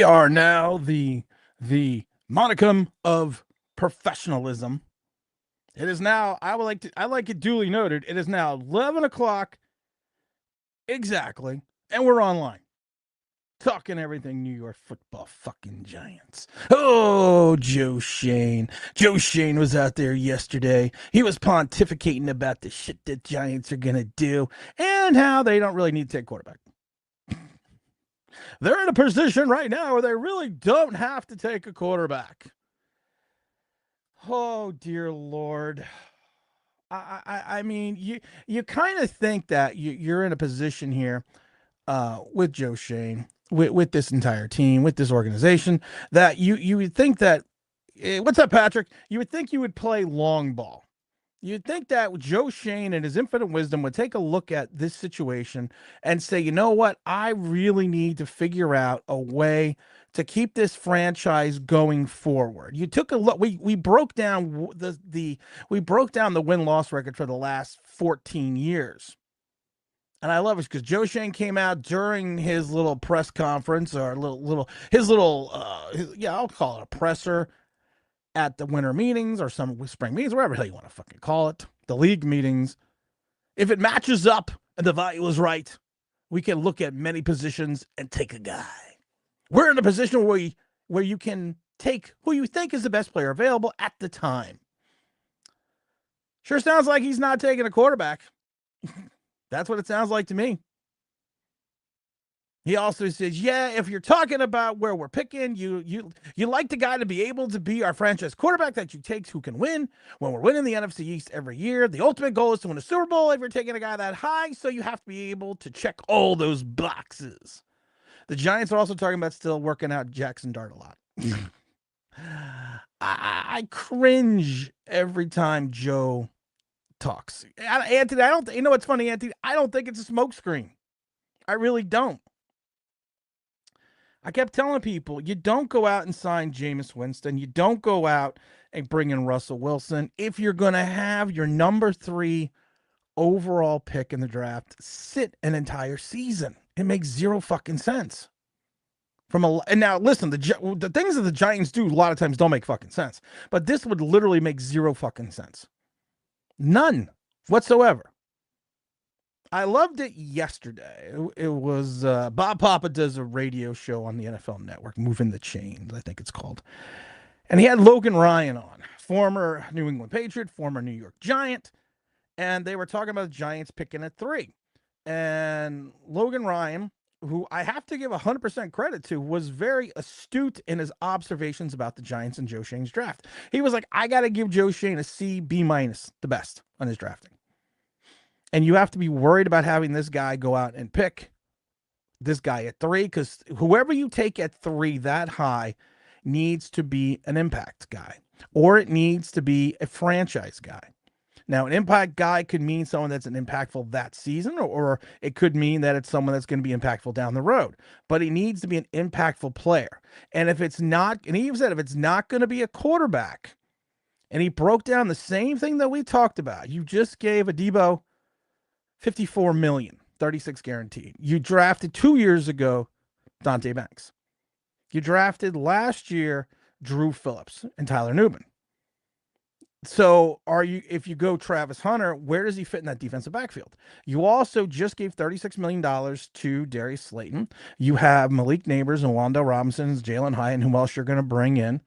are now the modicum of professionalism. It is now, I like it duly noted, it is now 11 o'clock exactly, and we're online. Talking everything New York football fucking Giants. Oh, Joe Schoen. Joe Schoen was out there yesterday. He was pontificating about the shit that Giants are going to do and how they don't really need to take quarterback. They're in a position right now where they really don't have to take a quarterback. Oh, dear Lord. I mean, you kind of think that you're in a position here with Joe Schoen, with this entire team, with this organization, that you would think that, what's up, Patrick? You would think you would play long ball. You'd think that Joe Schoen and his infinite wisdom would take a look at this situation and say, you know what? I really need to figure out a way to keep this franchise going forward. You took a look. We broke down we broke down the win-loss record for the last 14 years. And I love it because Joe Schoen came out during his little press conference, or I'll call it a presser at the winter meetings or some spring meetings, whatever the hell you want to fucking call it, the league meetings. If it matches up and the value is right, we can look at many positions and take a guy. We're in a position where you can take who you think is the best player available at the time. Sure sounds like he's not taking a quarterback. That's what it sounds like to me. He also says, yeah, if you're talking about where we're picking, you like the guy to be able to be our franchise quarterback that you take who can win. When we're winning the NFC East every year, the ultimate goal is to win a Super Bowl if you're taking a guy that high, so you have to be able to check all those boxes. The Giants are also talking about still working out Jackson Dart a lot. I cringe every time Joe talks. Anthony, I don't. You know what's funny, Anthony? I don't think it's a smokescreen. I really don't. I kept telling people, you don't go out and sign Jameis Winston. You don't go out and bring in Russell Wilson if you're going to have your number 3 overall pick in the draft sit an entire season. It makes zero fucking sense. And now listen, the things that the Giants do a lot of times don't make fucking sense, but this would literally make zero fucking sense. None whatsoever. I loved it yesterday. It was Bob Papa does a radio show on the NFL Network, Moving the Chains, I think it's called. And he had Logan Ryan on, former New England Patriot, former New York Giant. And they were talking about the Giants picking at 3. And Logan Ryan, who I have to give 100% credit to, was very astute in his observations about the Giants and Joe Schoen's draft. He was like, I got to give Joe Schoen a C, B-, the best on his drafting. And you have to be worried about having this guy go out and pick this guy at 3, because whoever you take at 3 that high needs to be an impact guy, or it needs to be a franchise guy. Now, an impact guy could mean someone that's an impactful that season, or it could mean that it's someone that's going to be impactful down the road. But he needs to be an impactful player. And if it's not, and he even said, if it's not going to be a quarterback, and he broke down the same thing that we talked about. You just gave Adebo $54 million, 36 guaranteed. You drafted 2 years ago Dante Banks. You drafted last year Drew Phillips and Tyler Nubin. So if you go Travis Hunter, where does he fit in that defensive backfield? You also just gave $36 million to Darius Slayton. You have Malik Neighbors and Wandale Robinson, Jalen Hyatt, and who else you're going to bring in.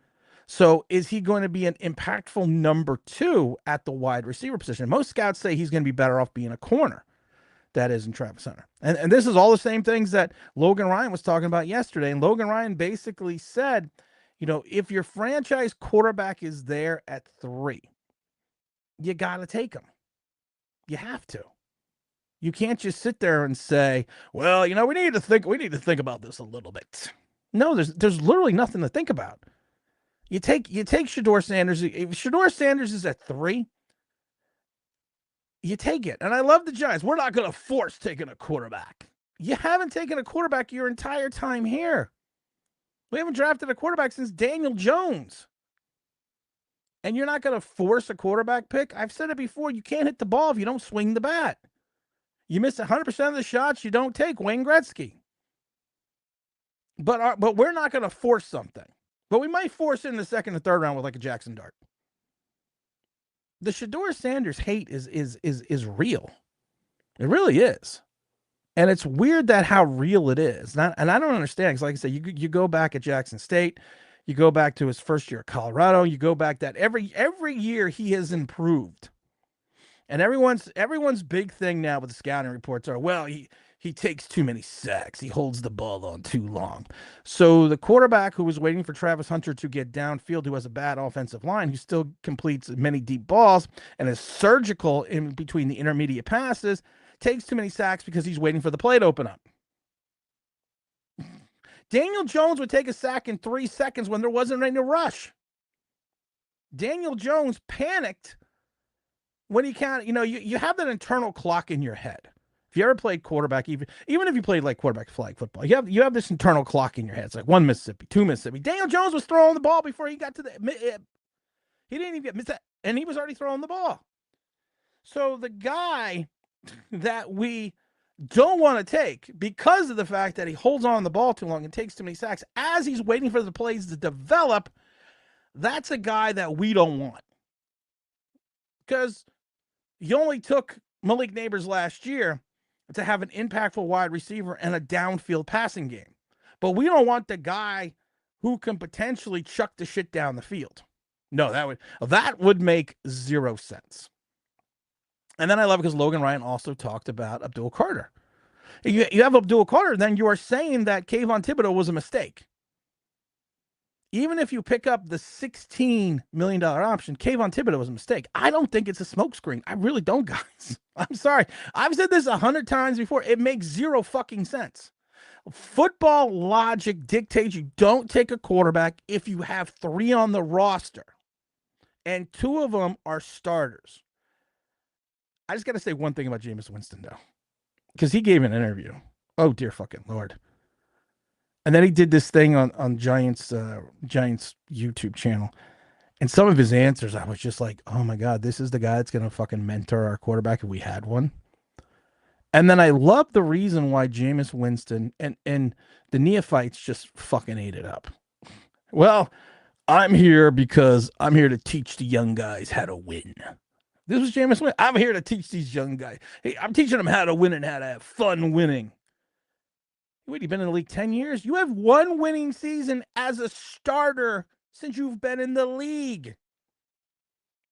So is he going to be an impactful number 2 at the wide receiver position? Most scouts say he's going to be better off being a corner. That is in Travis Hunter. And this is all the same things that Logan Ryan was talking about yesterday. And Logan Ryan basically said, if your franchise quarterback is there at 3, you got to take him. You have to. You can't just sit there and say, well, we need to think about this a little bit. No, there's literally nothing to think about. You take Shedeur Sanders. If Shedeur Sanders is at 3, you take it. And I love the Giants. We're not going to force taking a quarterback. You haven't taken a quarterback your entire time here. We haven't drafted a quarterback since Daniel Jones. And you're not going to force a quarterback pick. I've said it before. You can't hit the ball if you don't swing the bat. You miss 100% of the shots you don't take. Wayne Gretzky. But we're not going to force something. But we might force it in the second and third round with like a Jackson Dart. The Shedeur Sanders hate is real. It really is. And it's weird that how real it is. And I don't understand. Because like I said, you go back at Jackson State, you go back to his first year at Colorado, you go back that every year he has improved. And everyone's big thing now with the scouting reports are, well, he takes too many sacks. He holds the ball on too long. So the quarterback who was waiting for Travis Hunter to get downfield, who has a bad offensive line, who still completes many deep balls and is surgical in between the intermediate passes, takes too many sacks because he's waiting for the play to open up. Daniel Jones would take a sack in 3 seconds when there wasn't any rush. Daniel Jones panicked when he can't, you have that internal clock in your head. If you ever played quarterback, even if you played like quarterback flag football, you have this internal clock in your head. It's like 1 Mississippi, 2 Mississippi. Daniel Jones was throwing the ball before he got to he didn't even get missed, and he was already throwing the ball. So the guy that we don't want to take because of the fact that he holds on the ball too long and takes too many sacks as he's waiting for the plays to develop, that's a guy that we don't want. Because you only took Malik Neighbors last year to have an impactful wide receiver and a downfield passing game. But we don't want the guy who can potentially chuck the shit down the field. No, that would make zero sense. And then I love it because Logan Ryan also talked about Abdul Carter. You have Abdul Carter, then you are saying that Kayvon Thibodeau was a mistake. Even if you pick up the $16 million option, Kayvon Thibodeau was a mistake. I don't think it's a smokescreen. I really don't, guys. I'm sorry. I've said this 100 times before. It makes zero fucking sense. Football logic dictates you don't take a quarterback if you have 3 on the roster, and 2 of them are starters. I just got to say one thing about Jameis Winston, though, because he gave an interview. Oh, dear fucking Lord. And then he did this thing on Giants YouTube channel. And some of his answers, I was just like, oh, my God, this is the guy that's going to fucking mentor our quarterback if we had one. And then I love the reason why Jameis Winston and the neophytes just fucking ate it up. Well, I'm here because I'm here to teach the young guys how to win. This was Jameis Winston. I'm here to teach these young guys. Hey, I'm teaching them how to win and how to have fun winning. Wait, you've been in the league 10 years? You have 1 winning season as a starter since you've been in the league.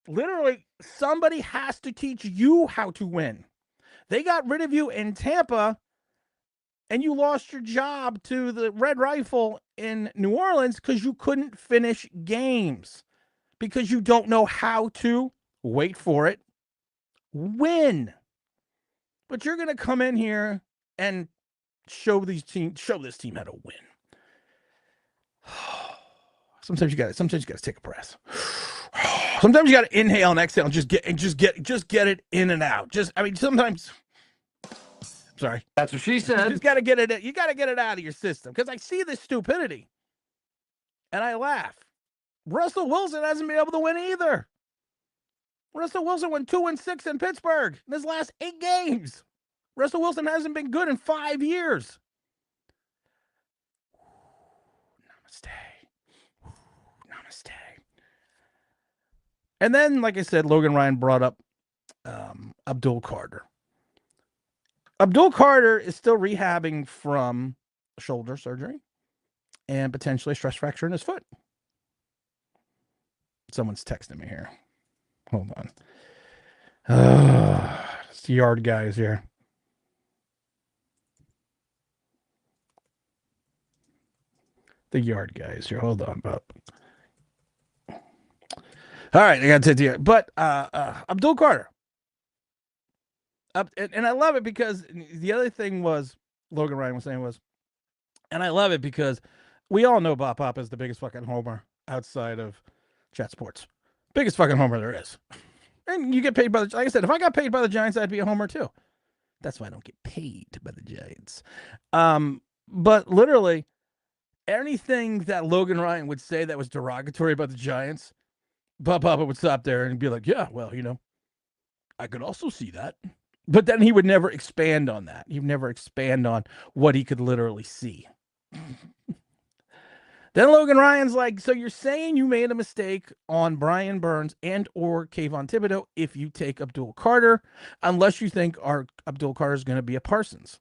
Literally, somebody has to teach you how to win. They got rid of you in Tampa, and you lost your job to the Red Rifle in New Orleans because you couldn't finish games. Because you don't know how to, wait for it, win. But you're going to come in here and show this team how to win. Sometimes you got to take a breath. Sometimes you got to inhale and exhale and just get it in and out. Sometimes. Sorry, that's what she said. You just got to get it. You got to get it out of your system because I see this stupidity, and I laugh. Russell Wilson hasn't been able to win either. Russell Wilson went 2-6 in Pittsburgh in his last 8 games. Russell Wilson hasn't been good in 5 years. Namaste. And then, like I said, Logan Ryan brought up Abdul Carter. Abdul Carter is still rehabbing from shoulder surgery and potentially a stress fracture in his foot. Someone's texting me here. Hold on. It's the yard guys here. The yard guys here. Hold on, Bob. All right, I got to take you. But Abdul Carter. And I love it because the other thing was Logan Ryan was saying was, and I love it because we all know Bob Pop is the biggest fucking homer outside of Chat Sports. Biggest fucking homer there is. And you get paid by like I said, if I got paid by the Giants, I'd be a homer too. That's why I don't get paid by the Giants. But literally, anything that Logan Ryan would say that was derogatory about the Giants, Bob Papa would stop there and be like, yeah, well, I could also see that. But then he would never expand on that. He'd never expand on what he could literally see. Then Logan Ryan's like, so you're saying you made a mistake on Brian Burns and or Kayvon Thibodeau if you take Abdul Carter, unless you think our Abdul Carter is going to be a Parsons.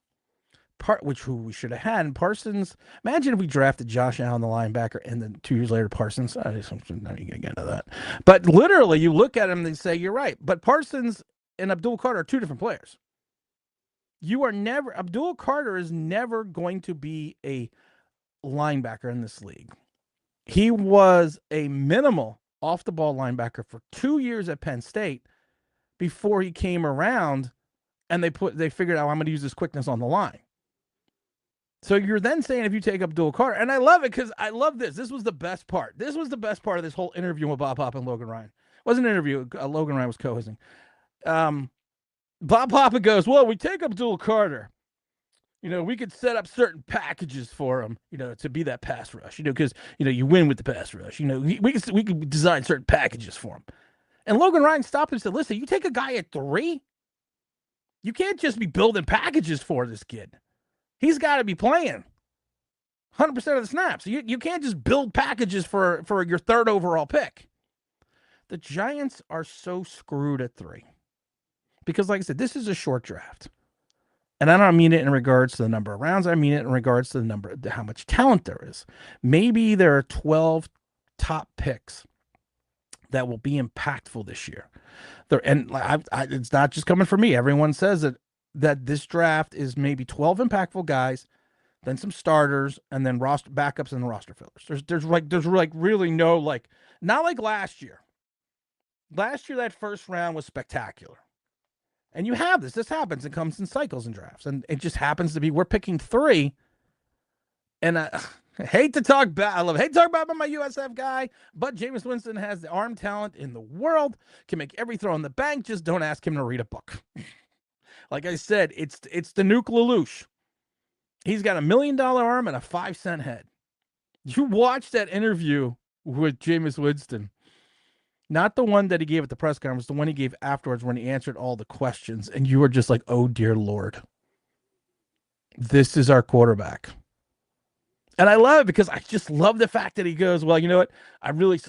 Which who we should have had. And Parsons, imagine if we drafted Josh Allen, the linebacker, and then 2 years later Parsons. I'm not even gonna get into that. But literally, you look at him and they say you're right. But Parsons and Abdul Carter are two different players. You are never Abdul Carter is never going to be a linebacker in this league. He was a minimal off the ball linebacker for 2 years at Penn State before he came around and they figured out I'm going to use his quickness on the line. So you're then saying if you take Abdul Carter, and I love it because I love this. This was the best part. This was the best part of this whole interview with Bob Papa and Logan Ryan. It wasn't an interview. Logan Ryan was co-hosting. Bob Papa goes, well, we take Abdul Carter. We could set up certain packages for him, to be that pass rush, because, you win with the pass rush. We could design certain packages for him. And Logan Ryan stopped and said, listen, you take a guy at 3, you can't just be building packages for this kid. He's got to be playing 100% of the snaps. You can't just build packages for your 3rd overall pick. The Giants are so screwed at 3. Because, like I said, this is a short draft. And I don't mean it in regards to the number of rounds. I mean it in regards to how much talent there is. Maybe there are 12 top picks that will be impactful this year. It's not just coming from me. Everyone says that this draft is maybe 12 impactful guys, then some starters, and then roster backups and roster fillers. There's really no not like last year. Last year that first round was spectacular. And you have this. This happens. It comes in cycles and drafts. And it just happens to be we're picking 3. And I hate to talk about my USF guy, but Jameis Winston has the arm talent in the world, can make every throw in the bank. Just don't ask him to read a book. Like I said, it's the Nuke Lelouch. He's got $1 million arm and a 5-cent head. You watch that interview with Jameis Winston. Not the one that he gave at the press conference, the one he gave afterwards when he answered all the questions. And you were just like, oh, dear Lord. This is our quarterback. And I love it because I just love the fact that he goes, well, you know what? I really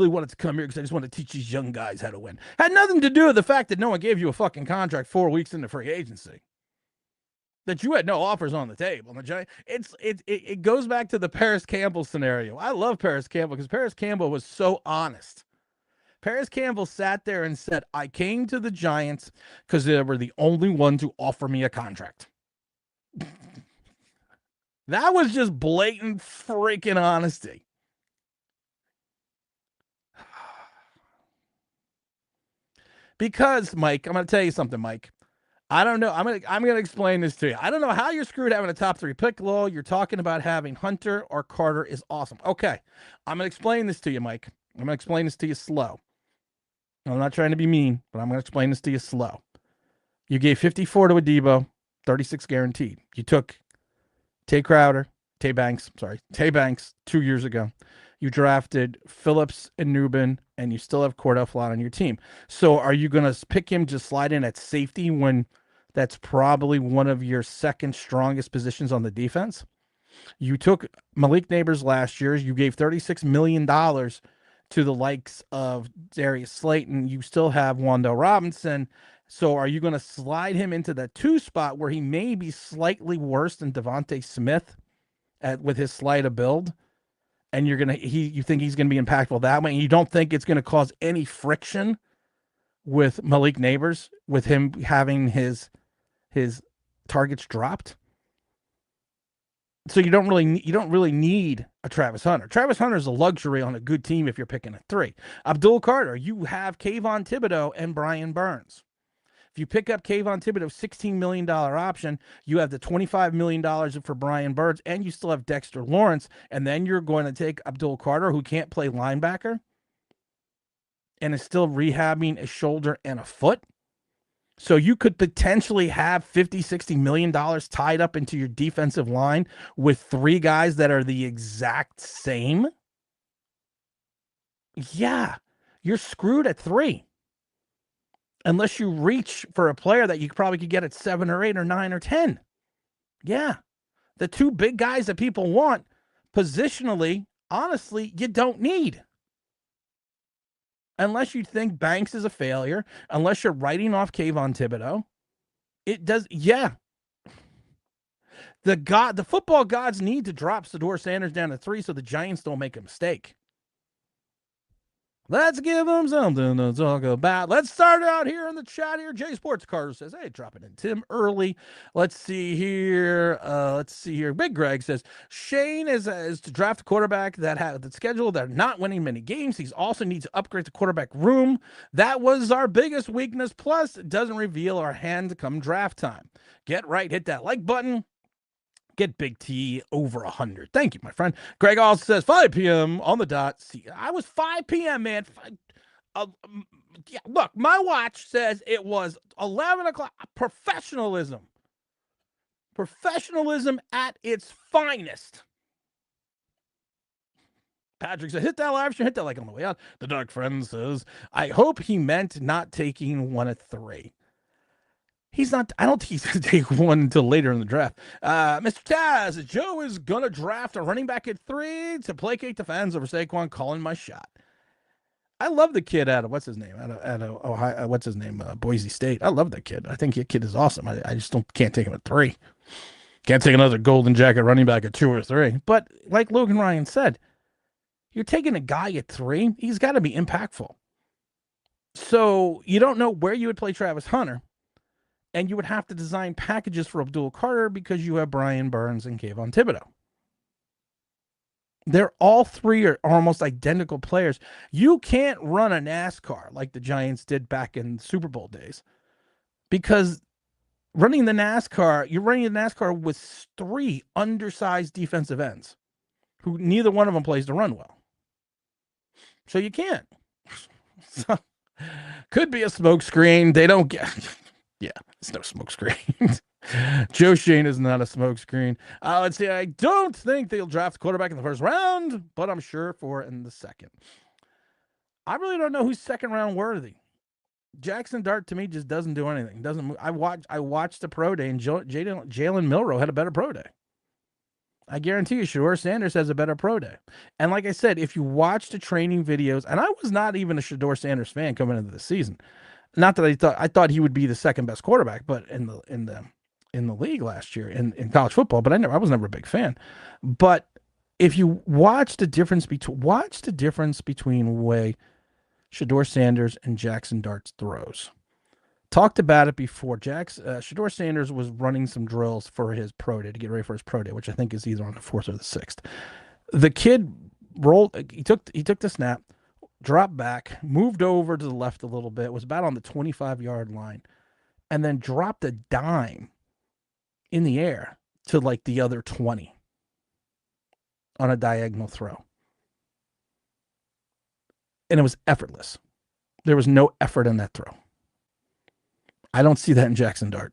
wanted to come here because I just want to teach these young guys how to win. Had nothing to do with the fact that no one gave you a fucking contract 4 weeks into free agency. That you had no offers on the table. It goes back to the Paris Campbell scenario. I love Paris Campbell because Paris Campbell was so honest. Paris Campbell sat there and said, I came to the Giants because they were the only ones who offer me a contract. That was just blatant freaking honesty. Because, Mike, I'm going to tell you something, Mike. I don't know. I'm going to explain this to you. I don't know how you're screwed having a top 3 pick, Low. You're talking about having Hunter or Carter is awesome. Okay. I'm going to explain this to you, Mike. I'm going to explain this to you slow. I'm not trying to be mean, but I'm going to explain this to you slow. You gave 54 to Adebo, 36 guaranteed. You took Tay Banks 2 years ago. You drafted Phillips and Newbin, and you still have Cordell Flott on your team. So are you going to pick him to slide in at safety when that's probably one of your second strongest positions on the defense? You took Malik Neighbors last year. You gave $36 million to the likes of Darius Slayton. You still have Wan'Dale Robinson. So are you going to slide him into the 2 spot where he may be slightly worse than Devontae Smith with his slight of build? And you think he's going to be impactful that way? And you don't think it's going to cause any friction with Malik Neighbors, with him having his targets dropped? So you don't really need a Travis Hunter. Travis Hunter is a luxury on a good team if you're picking at 3. Abdul Carter, you have Kayvon Thibodeau and Brian Burns. If you pick up Kayvon Thibodeau's $16 million option, you have the $25 million for Brian Burns, and you still have Dexter Lawrence, and then you're going to take Abdul Carter, who can't play linebacker, and is still rehabbing a shoulder and a foot. So you could potentially have $50-60 million tied up into your defensive line with 3 guys that are the exact same. Yeah, you're screwed at 3. Unless you reach for a player that you probably could get at 7 or 8 or 9 or 10. Yeah, The two big guys that people want, positionally, honestly, you don't need. Unless you think Banks is a failure, unless you're writing off Kayvon Thibodeau. It does, yeah. The football gods need to drop Shedeur Sanders down to 3 so the Giants don't make a mistake. Let's give them something to talk about. Let's start out here in the chat here. Jay Sports Carter says, hey, dropping in Tim early. Let's see here. Big Greg says, Shane is to draft a quarterback that had the schedule. They're not winning many games. He also needs to upgrade the quarterback room. That was our biggest weakness. Plus, it doesn't reveal our hand come draft time. Get right. Hit that like button. Get Big T over 100. Thank you, my friend. Greg also says 5 p.m. on the dot. See, I was 5 p.m., man. Yeah, look, my watch says it was 11 o'clock. Professionalism. Professionalism at its finest. Patrick said, hit that live stream, hit that like on the way out. The Dark Friend says, I hope he meant not taking 1 at 3. He's not, I don't think he's going to take one until later in the draft. Mr. Taz, Joe is going to draft a running back at 3 to placate the fans over Saquon, calling my shot. I love the kid out of, what's his name? Out of Ohio, Boise State. I love that kid. I think that kid is awesome. I just can't take him at 3. Can't take another golden jacket running back at 2 or 3. But like Logan Ryan said, you're taking a guy at 3, he's got to be impactful. So you don't know where you would play Travis Hunter. And you would have to design packages for Abdul Carter because you have Brian Burns and Kayvon Thibodeau. They're all 3 are almost identical players. You can't run a NASCAR like the Giants did back in Super Bowl days. Because you're running the NASCAR with 3 undersized defensive ends who neither one of them plays to run well. So you can't. So, could be a smokescreen. They don't get... Yeah, it's no smokescreen. Joe Shane is not a smokescreen. Let's see. I don't think they'll draft a quarterback in the first round, but I'm sure for in the second. I really don't know who's second round worthy. Jackson Dart to me just doesn't do anything. Doesn't move. I watched the pro day, and Jalen Milroe had a better pro day. I guarantee you, Shedeur Sanders has a better pro day. And like I said, if you watch the training videos, and I was not even a Shedeur Sanders fan coming into the season. Not that I thought he would be the second best quarterback, but in the league last year in college football, but I was never a big fan. But if you watch the difference between the way Shedeur Sanders and Jackson Dart's throws. Talked about it before. Shedeur Sanders was running some drills for his pro day to get ready for his pro day, which I think is either on the 4th or the 6th. The kid rolled. He took the snap. Dropped back, moved over to the left a little bit, was about on the 25-yard line, and then dropped a dime in the air to like the other 20 on a diagonal throw. And it was effortless. There was no effort in that throw. I don't see that in Jackson Dart.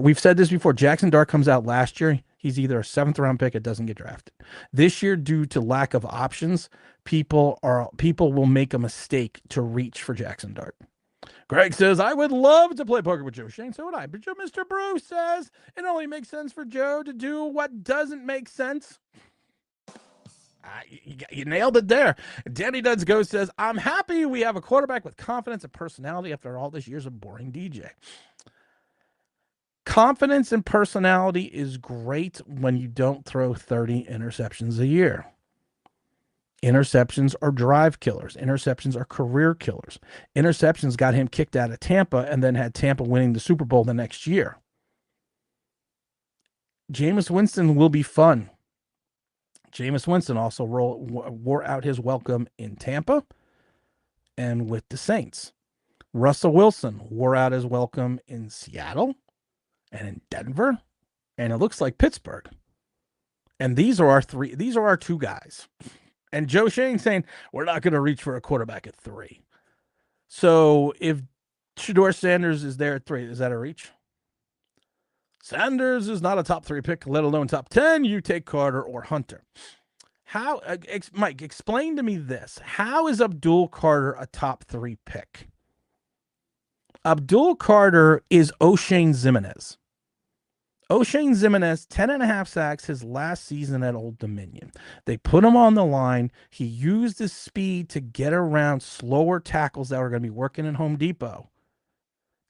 We've said this before. Jackson Dart comes out last year. He's either a 7th-round pick. It doesn't get drafted. This year, due to lack of options, people will make a mistake to reach for Jackson Dart. Greg says, I would love to play poker with Joe Shane. So would I. But Mr. Bruce says it only makes sense for Joe to do what doesn't make sense. You nailed it there. Danny Duds Go says, I'm happy we have a quarterback with confidence and personality after all these years of boring DJ. Confidence and personality is great when you don't throw 30 interceptions a year. Interceptions are drive killers. Interceptions are career killers. Interceptions got him kicked out of Tampa and then had Tampa winning the Super Bowl the next year. Jameis Winston will be fun. Jameis Winston also wore out his welcome in Tampa and with the Saints. Russell Wilson wore out his welcome in Seattle and in Denver, and it looks like Pittsburgh. And these are our 2 guys. And Joe Shane saying, we're not going to reach for a quarterback at 3. So if Shedeur Sanders is there at 3, is that a reach? Sanders is not a top 3 pick, let alone top 10. You take Carter or Hunter. How, Mike, explain to me this. How is Abdul Carter a top 3 pick? Abdul Carter is O'Shane Ximenez. O'Shane Ximines, 10.5 sacks his last season at Old Dominion. They put him on the line. He used his speed to get around slower tackles that were going to be working in Home Depot,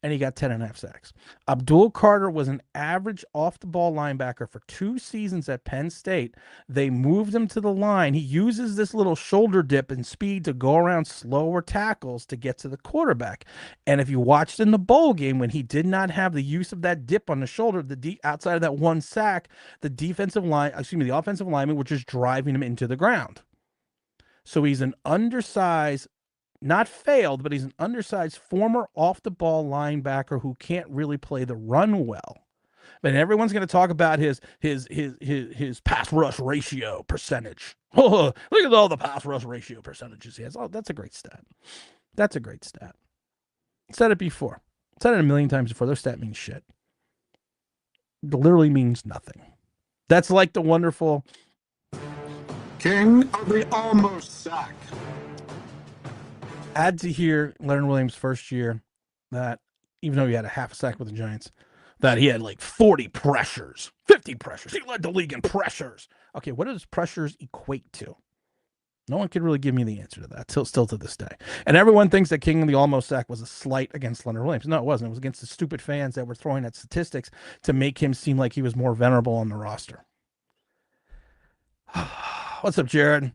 and he got 10.5 sacks. Abdul Carter was an average off-the-ball linebacker for 2 seasons at Penn State. They moved him to the line. He uses this little shoulder dip and speed to go around slower tackles to get to the quarterback. And if you watched in the bowl game, when he did not have the use of that dip on the shoulder, outside of that one sack, the offensive lineman was just driving him into the ground. So he's an undersized, not failed, but he's an undersized former off-the-ball linebacker who can't really play the run well. But everyone's going to talk about his pass rush ratio percentage. Oh, look at all the pass rush ratio percentages he has. Oh, that's a great stat. That's a great stat. Said it before. Said it a million times before. Those stat means shit. It literally means nothing. That's like the wonderful king of the almost sack. Had to hear Leonard Williams' first year that even though he had a half a sack with the Giants, that he had like 40 pressures, 50 pressures. He led the league in pressures. Okay, what does pressures equate to? No one could really give me the answer to that, still to this day. And everyone thinks that King of the almost sack was a slight against Leonard Williams. No, it wasn't. It was against the stupid fans that were throwing at statistics to make him seem like he was more venerable on the roster. What's up, Jared?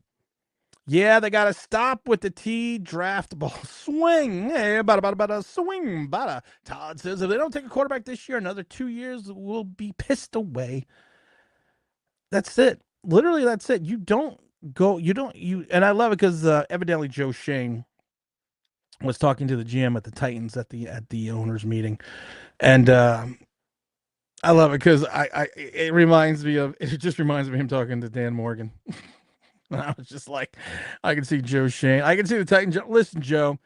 Yeah, they got to stop with the T draft ball swing. Hey, bada, swing, bada. Todd says if they don't take a quarterback this year, another 2 years will be pissed away. That's it. Literally, that's it. And I love it because evidently Joe Schoen was talking to the GM at the Titans at the owners meeting. And I love it because it just reminds me of him talking to Dan Morgan. And I was just like, I can see Joe Schoen. I can see the Titans. Listen, Joe,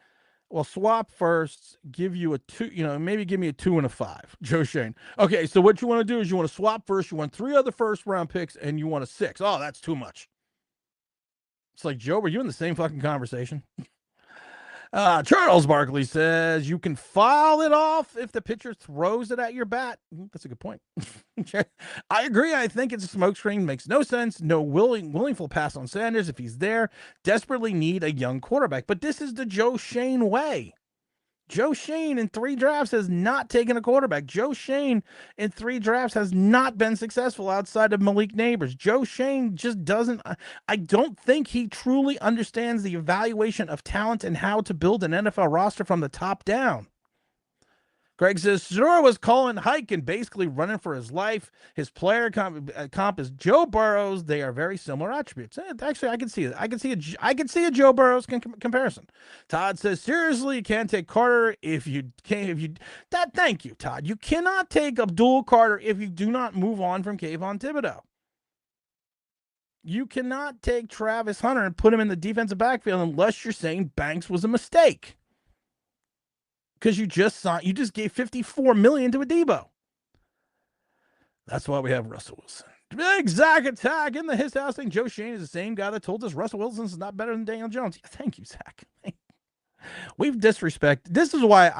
well, swap first, give you a 2, maybe give me a 2 and a 5. Joe Schoen. Okay, so what you want to do is you want to swap first. You want 3 other first-round picks, and you want a 6. Oh, that's too much. It's like, Joe, were you in the same fucking conversation? Charles Barkley says you can foul it off if the pitcher throws it at your bat. That's a good point. I agree. I think it's a smokescreen. Makes no sense. No willful pass on Sanders if he's there. Desperately need a young quarterback. But this is the Joe Schoen way. Joe Schoen in 3 drafts has not taken a quarterback. Joe Schoen in 3 drafts has not been successful outside of Malik Neighbors. Joe Schoen just doesn't. I don't think he truly understands the evaluation of talent and how to build an NFL roster from the top down. Greg says Shador was calling hike and basically running for his life. His player comp is Joe Burrows. They are very similar attributes. Actually, I can see it. I can see a Joe Burrows comparison. Todd says seriously, you can't take Carter if you can't. Thank you, Todd. You cannot take Abdul Carter if you do not move on from Kayvon Thibodeau. You cannot take Travis Hunter and put him in the defensive backfield unless you're saying Banks was a mistake. Because you just gave $54 million to a Debo. That's why we have Russell Wilson. Big Zach Attack in his house saying Joe Schoen is the same guy that told us Russell Wilson is not better than Daniel Jones. Yeah, thank you, Zach. We've disrespected. This is why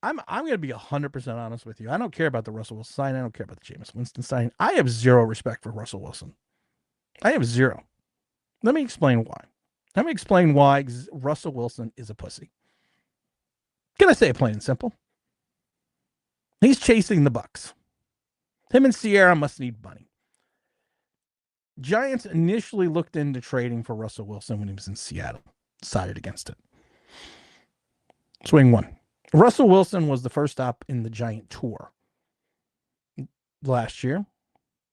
I'm going to be 100% honest with you. I don't care about the Russell Wilson sign. I don't care about the Jameis Winston sign. I have zero respect for Russell Wilson. I have zero. Let me explain why. Let me explain why Russell Wilson is a pussy. Can I say it plain and simple? He's chasing the Bucks. Him and Sierra must need money. Giants initially looked into trading for Russell Wilson when he was in Seattle. Decided against it. Swing 1. Russell Wilson was the first stop in the Giant tour last year.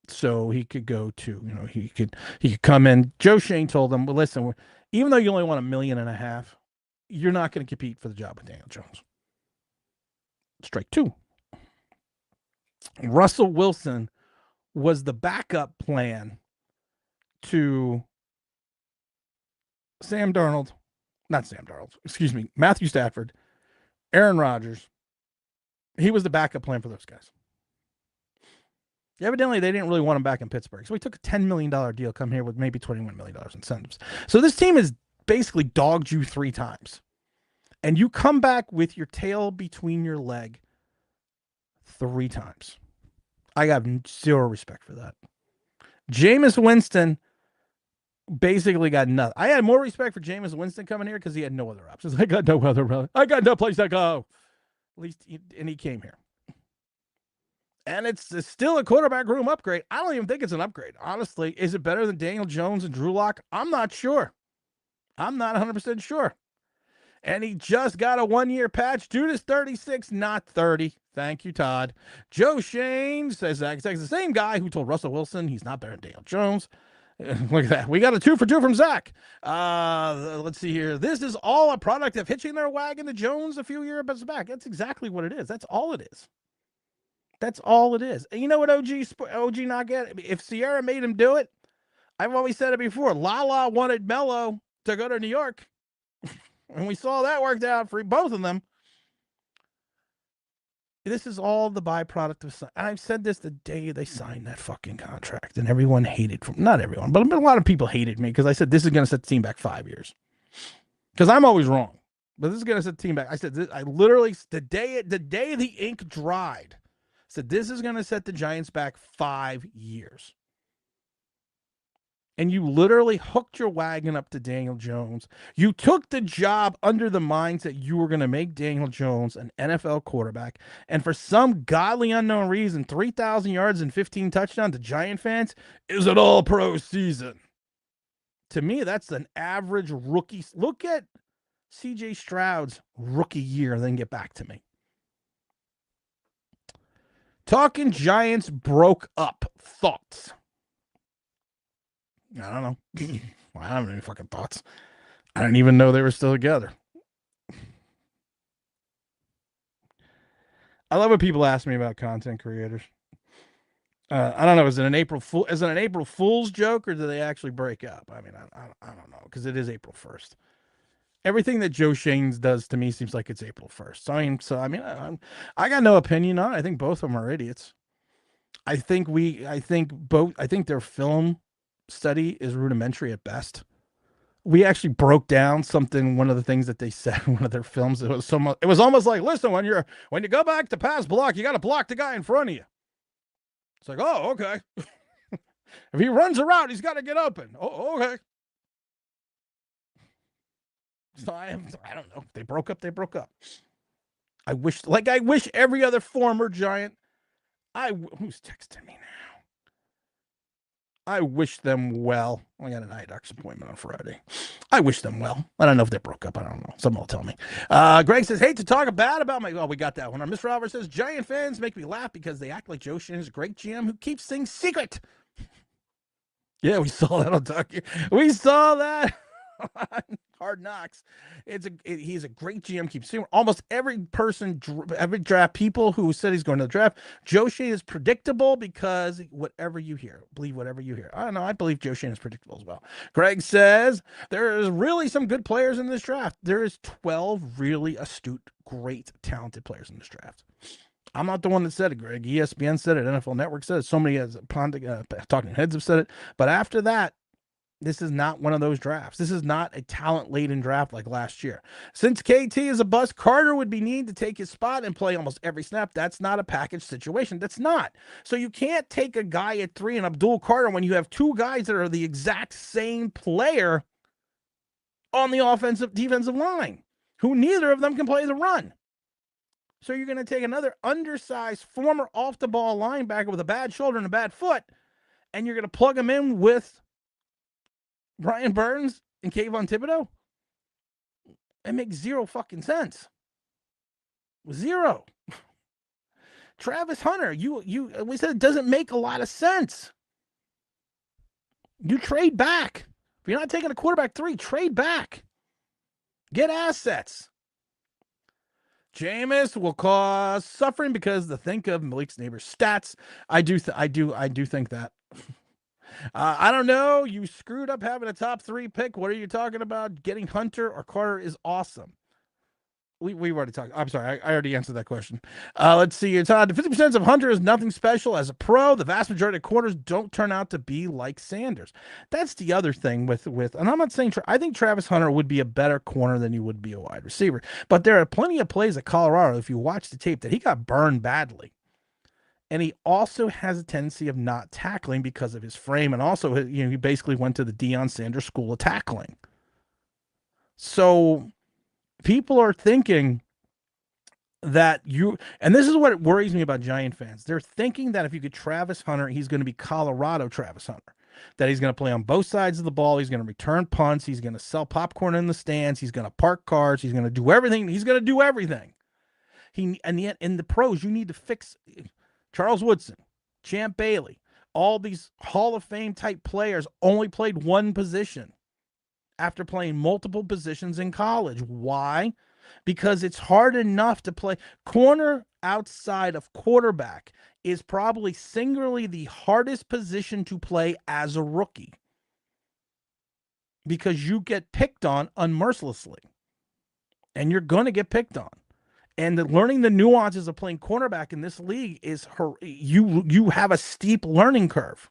So he could go to, he could come in. Joe Schoen told him, well, listen, even though you only want $1.5 million, you're not going to compete for the job with Daniel Jones. Strike 2. Russell Wilson was the backup plan to Matthew Stafford, Aaron Rodgers. He was the backup plan for those guys. Evidently, they didn't really want him back in Pittsburgh. So he took a $10 million deal, come here with maybe $21 million incentives. So this team has basically dogged you 3 times. And you come back with your tail between your leg 3 times. I got zero respect for that. Jameis Winston basically got nothing. I had more respect for Jameis Winston coming here because he had no other options. I got no other. I got no place to go. At least, and he came here. And it's still a quarterback room upgrade. I don't even think it's an upgrade. Honestly, is it better than Daniel Jones and Drew Lock? I'm not sure. I'm not 100% sure. And he just got a 1-year patch. Dude is 36, not 30. Thank you, Todd. Joe Shane says that it's the same guy who told Russell Wilson he's not better than Daniel Jones. Look at that. We got a 2 for 2 from Zach. Let's see here. This is all a product of hitching their wagon to Jones a few years back. That's exactly what it is. That's all it is. That's all it is. And you know what OG not get? If Sierra made him do it, I've always said it before. Lala wanted Mello to go to New York. And we saw that worked out for both of them. This is all the byproduct of. And I've said this the day they signed that fucking contract, and everyone hated from not everyone, but a lot of people hated me because I said this is going to set the team back 5 years. Because I'm always wrong, but this is going to set the team back. I said this, I literally the day the ink dried, said this is going to set the Giants back 5 years. And you literally hooked your wagon up to Daniel Jones. You took the job under the mindset you were going to make Daniel Jones an NFL quarterback. And for some godly unknown reason, 3,000 yards and 15 touchdowns to Giant fans is an all-pro season. To me, that's an average rookie. Look at C.J. Stroud's rookie year, then get back to me. Talking Giants broke up. Thoughts? I don't know. I don't have any fucking thoughts. I didn't even know they were still together. I love when people ask me about content creators. I don't know. Is it an April Fool's joke, or do they actually break up? I mean, I don't know, because it is April 1st. Everything that Joe Shanes does to me seems like it's April 1st. I got no opinion on it. I think both of them are idiots. I think their film study is rudimentary at best. We actually broke down one of the things that they said in one of their films. It was almost like, listen, when you go back to pass block, you got to block the guy in front of you. It's like, oh, okay. If he runs a route, he's got to get open. Oh, okay. So I don't know. They broke up. I wish every other former Giant. Who's texting me now? I wish them well. I got an eye doctor's appointment on Friday. I wish them well. I don't know if they broke up. I don't know. Someone will tell me. Greg says, hate to talk bad about my... Oh, we got that one. Mr. Robert says, Giant fans make me laugh because they act like Joe Shane is a great GM who keeps things secret. Yeah, we saw that on Tucker. We saw that on Hard Knocks. He's a great GM. Keeps seeing almost every draft people who said he's going to the draft. Joe Shane is predictable because whatever you hear, believe whatever you hear. I don't know. I believe Joe Shane is predictable as well. Greg says there is really some good players in this draft. There is 12 really astute, great, talented players in this draft. I'm not the one that said it, Greg. ESPN said it. NFL Network said it. So many talking heads have said it. But after that, this is not one of those drafts. This is not a talent-laden draft like last year. Since KT is a bust, Carter would be needed to take his spot and play almost every snap. That's not a package situation. That's not. So you can't take a guy at 3 and Abdul Carter when you have 2 guys that are the exact same player on the defensive line, who neither of them can play the run. So you're going to take another undersized former off-the-ball linebacker with a bad shoulder and a bad foot, and you're going to plug him in with Brian Burns and Kayvon Thibodeau? It makes zero fucking sense. Zero. Travis Hunter, we said it doesn't make a lot of sense. You trade back. If you're not taking a quarterback 3, trade back. Get assets. Jameis will cause suffering because think of Malik's neighbor's stats. I do think that. I don't know. You screwed up having a top 3 pick. What are you talking about? Getting Hunter or Carter is awesome. We've already talked. I'm sorry. I already answered that question. Let's see. It's 50% of Hunter is nothing special as a pro. The vast majority of corners don't turn out to be like Sanders. That's the other thing with, and I'm not saying, I think Travis Hunter would be a better corner than he would be a wide receiver. But there are plenty of plays at Colorado, if you watch the tape, that he got burned badly. And he also has a tendency of not tackling because of his frame. And also, he basically went to the Deion Sanders school of tackling. So people are thinking that and this is what worries me about Giant fans. They're thinking that if you get Travis Hunter, he's going to be Colorado Travis Hunter, that he's going to play on both sides of the ball. He's going to return punts. He's going to sell popcorn in the stands. He's going to park cars. He's going to do everything. He's going to do everything. And yet in the pros, you need to fix Charles Woodson, Champ Bailey, all these Hall of Fame type players only played one position after playing multiple positions in college. Why? Because it's hard enough to play corner outside of quarterback is probably singularly the hardest position to play as a rookie, because you get picked on unmercilessly, and you're going to get picked on. And learning the nuances of playing cornerback in this league is you have a steep learning curve.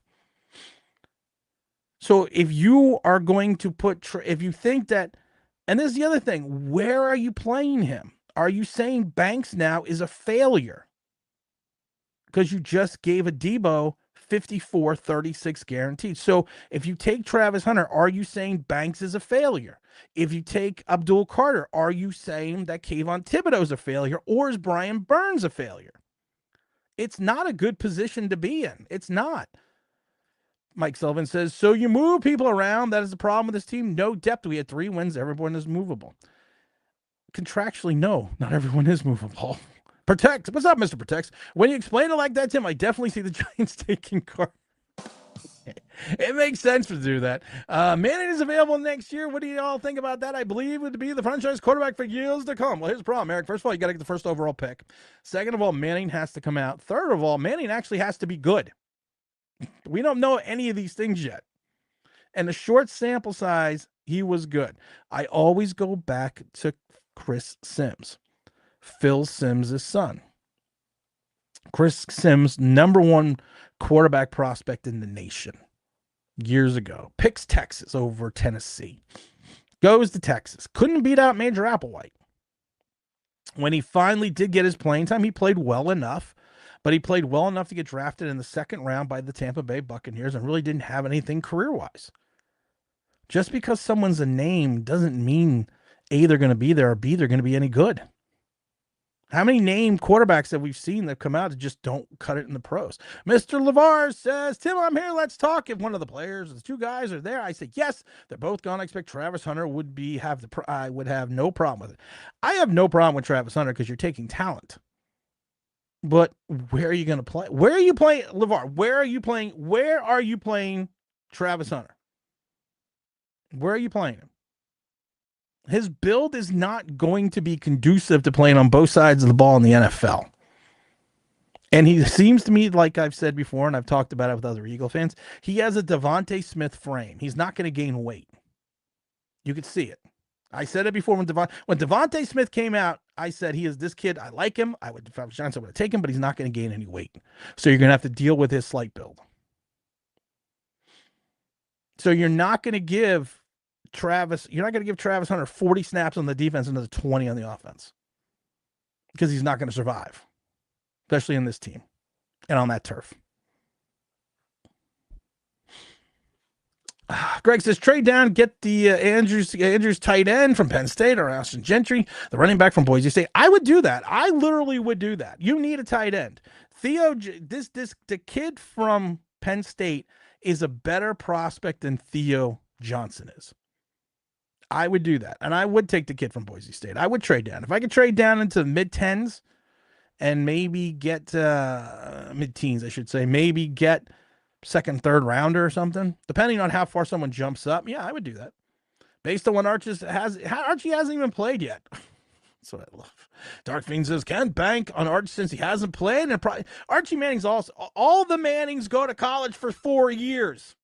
So if you are going to if you think that, and this is the other thing, where are you playing him? Are you saying Banks now is a failure because you just gave a Debo 54-36 guaranteed? So if you take Travis Hunter, are you saying Banks is a failure? If you take Abdul Carter, are you saying that Kayvon Thibodeau is a failure, or is Brian Burns a failure? It's not a good position to be in. It's not. Mike Sullivan says, so you move people around. That is the problem with this team. No depth. We had 3 wins. Everyone is movable. Contractually, no, not everyone is movable. Protect. What's up, Mr. Protects? When you explain it like that, Tim, I definitely see the Giants taking Carter. It makes sense to do that. Manning is available next year. What do you all think about that? I believe would be the franchise quarterback for years to come. Well, here's the problem, Eric. First of all, you got to get the first overall pick. Second of all, Manning has to come out. Third of all, Manning actually has to be good. We don't know any of these things yet. And the short sample size, he was good. I always go back to Chris Sims, Phil Sims' son. Chris Sims, #1 quarterback prospect in the nation years ago. Picks Texas over Tennessee. Goes to Texas. Couldn't beat out Major Applewhite. When he finally did get his playing time, he played well enough. But he played well enough to get drafted in the 2nd round by the Tampa Bay Buccaneers and really didn't have anything career-wise. Just because someone's a name doesn't mean A, they're going to be there, or B, they're going to be any good. How many named quarterbacks that we've seen that come out that just don't cut it in the pros? Mr. LeVar says, Tim, I'm here. Let's talk. If one of the players, the 2 guys are there, I say, yes, they're both gone. I expect Travis Hunter I would have no problem with it. I have no problem with Travis Hunter because you're taking talent. But where are you going to play? Where are you playing, LeVar? Where are you playing? Where are you playing Travis Hunter? Where are you playing him? His build is not going to be conducive to playing on both sides of the ball in the NFL. And he seems to me, like I've said before, and I've talked about it with other Eagle fans, he has a Devontae Smith frame. He's not going to gain weight. You could see it. I said it before when Devontae Smith came out. I said, he is this kid. I like him. If I was Johnson, I would have taken him, but he's not going to gain any weight. So you're going to have to deal with his slight build. So you're not going to give Travis Hunter 40 snaps on the defense and another 20 on the offense, because he's not going to survive, especially in this team and on that turf. Greg says, trade down, get the Andrews tight end from Penn State or Austin Gentry, the running back from Boise State. I would do that. I literally would do that. You need a tight end. The kid from Penn State is a better prospect than Theo Johnson is. I would do that. And I would take the kid from Boise State. I would trade down. If I could trade down into the mid-10s and maybe get mid-teens, I should say, maybe get 2nd, 3rd rounder or something, depending on how far someone jumps up. Yeah, I would do that. Based on what Archie hasn't even played yet. That's what I love. Dark Fiend says, can't bank on Archie since he hasn't played. And Archie Manning's also, all the Mannings go to college for 4 years.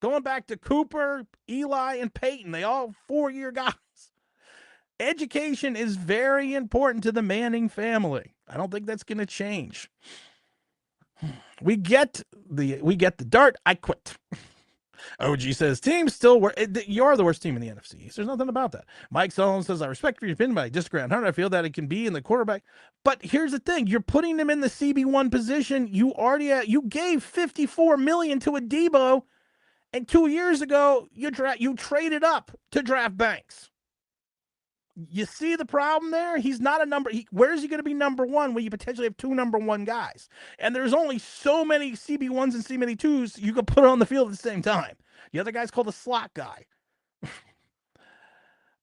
Going back to Cooper, Eli, and Peyton, they all 4-year guys. Education is very important to the Manning family. I don't think that's going to change. We get the dart. I quit. OG says, team still work. You are the worst team in the NFC East. There's nothing about that. Mike Sullivan says, I respect your opinion, but I disagree on 100. I feel that it can be in the quarterback. But here's the thing. You're putting him in the CB1 position. You gave $54 million to a Debo, and 2 years ago, you traded up to draft Banks. You see the problem there? He's not a number. Where is he going to be number one when you potentially have two number one guys? And there's only so many CB1s and CB2s you can put on the field at the same time. The other guy's called a slot guy.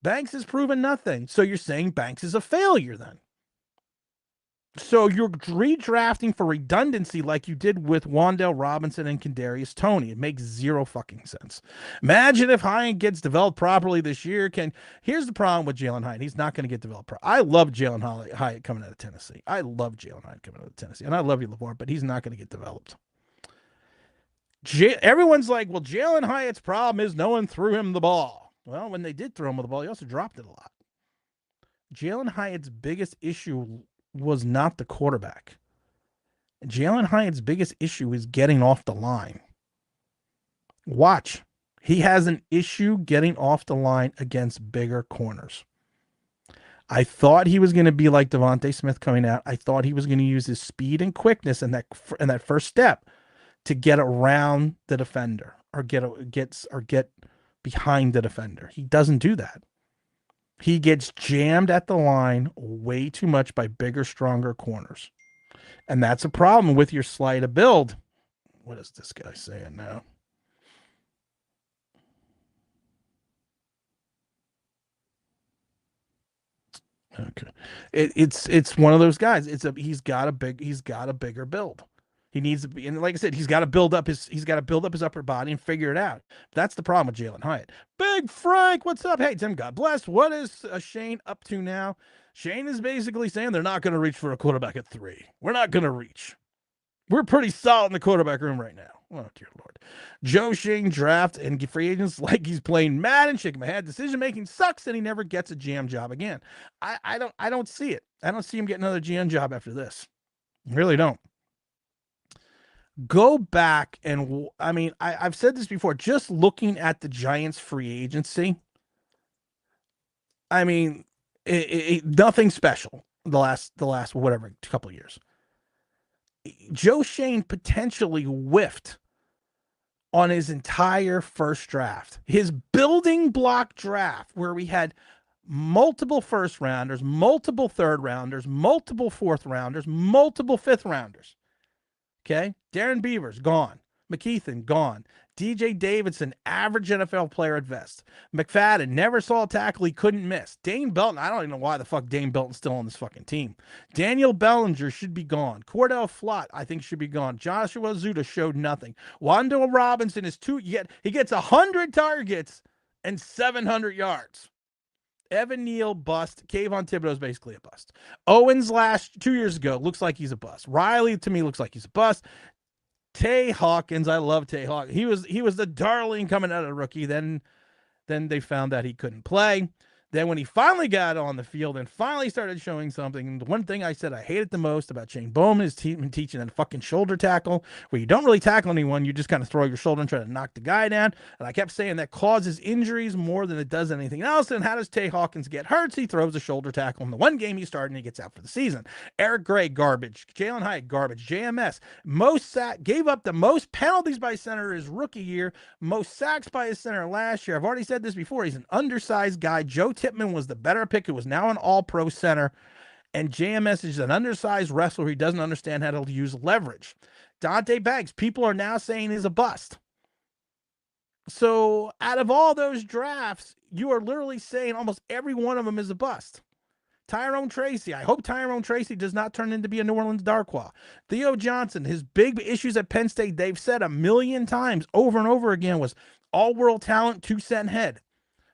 Banks has proven nothing. So you're saying Banks is a failure then? So you're redrafting for redundancy like you did with Wan'Dale Robinson and Kadarius Toney. It makes zero fucking sense. Imagine if Hyatt gets developed properly this year. Here's the problem with Jalen Hyatt. He's not going to get developed. I love Jalen Hyatt coming out of Tennessee. I love Jalen Hyatt coming out of Tennessee. And I love you, LeVar, but he's not going to get developed. Everyone's like, well, Jalen Hyatt's problem is no one threw him the ball. Well, when they did throw him the ball, he also dropped it a lot. Jalen Hyatt's biggest issue was not the quarterback. Jalen Hyatt's biggest issue is getting off the line. Watch. He has an issue getting off the line against bigger corners. I thought he was going to be like Devontae Smith coming out. I thought he was going to use his speed and quickness in that first step to get around the defender or get behind the defender. He doesn't do that. He gets jammed at the line way too much by bigger, stronger corners. And that's a problem with your slide of build. What is this guy saying now? Okay. It's one of those guys. He's got a bigger build. He needs to be, and like I said, he's got to build up his upper body and figure it out. That's the problem with Jalen Hyatt. Big Frank, what's up? Hey, Tim, God bless. What is Shane up to now? Shane is basically saying they're not going to reach for a quarterback at 3. We're not going to reach. We're pretty solid in the quarterback room right now. Oh, dear Lord. Joe Shane draft and free agents like he's playing Madden, shaking my head. Decision making sucks, and he never gets a GM job again. I don't see it. I don't see him getting another GM job after this. I really don't. Go back and, I mean, I've said this before, just looking at the Giants free agency, I mean, nothing special the last whatever couple of years. Joe Shane potentially whiffed on his entire first draft, his building block draft, where we had multiple first rounders, multiple third rounders, multiple fourth rounders, multiple fifth rounders. Okay, Darren Beavers, gone. McKeithen, gone. DJ Davidson, average NFL player at best. McFadden, never saw a tackle he couldn't miss. Dane Belton, I don't even know why the fuck Dane Belton's still on this fucking team. Daniel Bellinger should be gone. Cordell Flott, I think, should be gone. Joshua Zuda showed nothing. Wan'Dale Robinson is he gets 100 targets and 700 yards. Evan Neal, bust. Kayvon Thibodeau is basically a bust. Owens 2 years ago looks like he's a bust. Riley, to me, looks like he's a bust. Tay Hawkins, I love Tay Hawkins. He was the darling coming out of rookie. Then they found that he couldn't play. Then when he finally got on the field and finally started showing something, the one thing I said I hated the most about Shane Bowman is teaching that fucking shoulder tackle, where you don't really tackle anyone, you just kind of throw your shoulder and try to knock the guy down. And I kept saying that causes injuries more than it does anything else. And how does Tay Hawkins get hurt? He throws a shoulder tackle in the one game he started and he gets out for the season. Eric Gray, garbage. Jalen Hyatt, garbage. JMS, gave up the most penalties by center his rookie year, most sacks by his center last year. I've already said this before. He's an undersized guy. Joe Tippmann was the better pick, who was now an all-pro center, and JMS is an undersized wrestler who doesn't understand how to use leverage. Dante Banks, people are now saying is a bust. So out of all those drafts, you are literally saying almost every one of them is a bust. Tyrone Tracy, I hope Tyrone Tracy does not turn into be a New Orleans Darkwa. Theo Johnson, his big issues at Penn State, they've said a million times over and over again, was all-world talent, 2-cent head.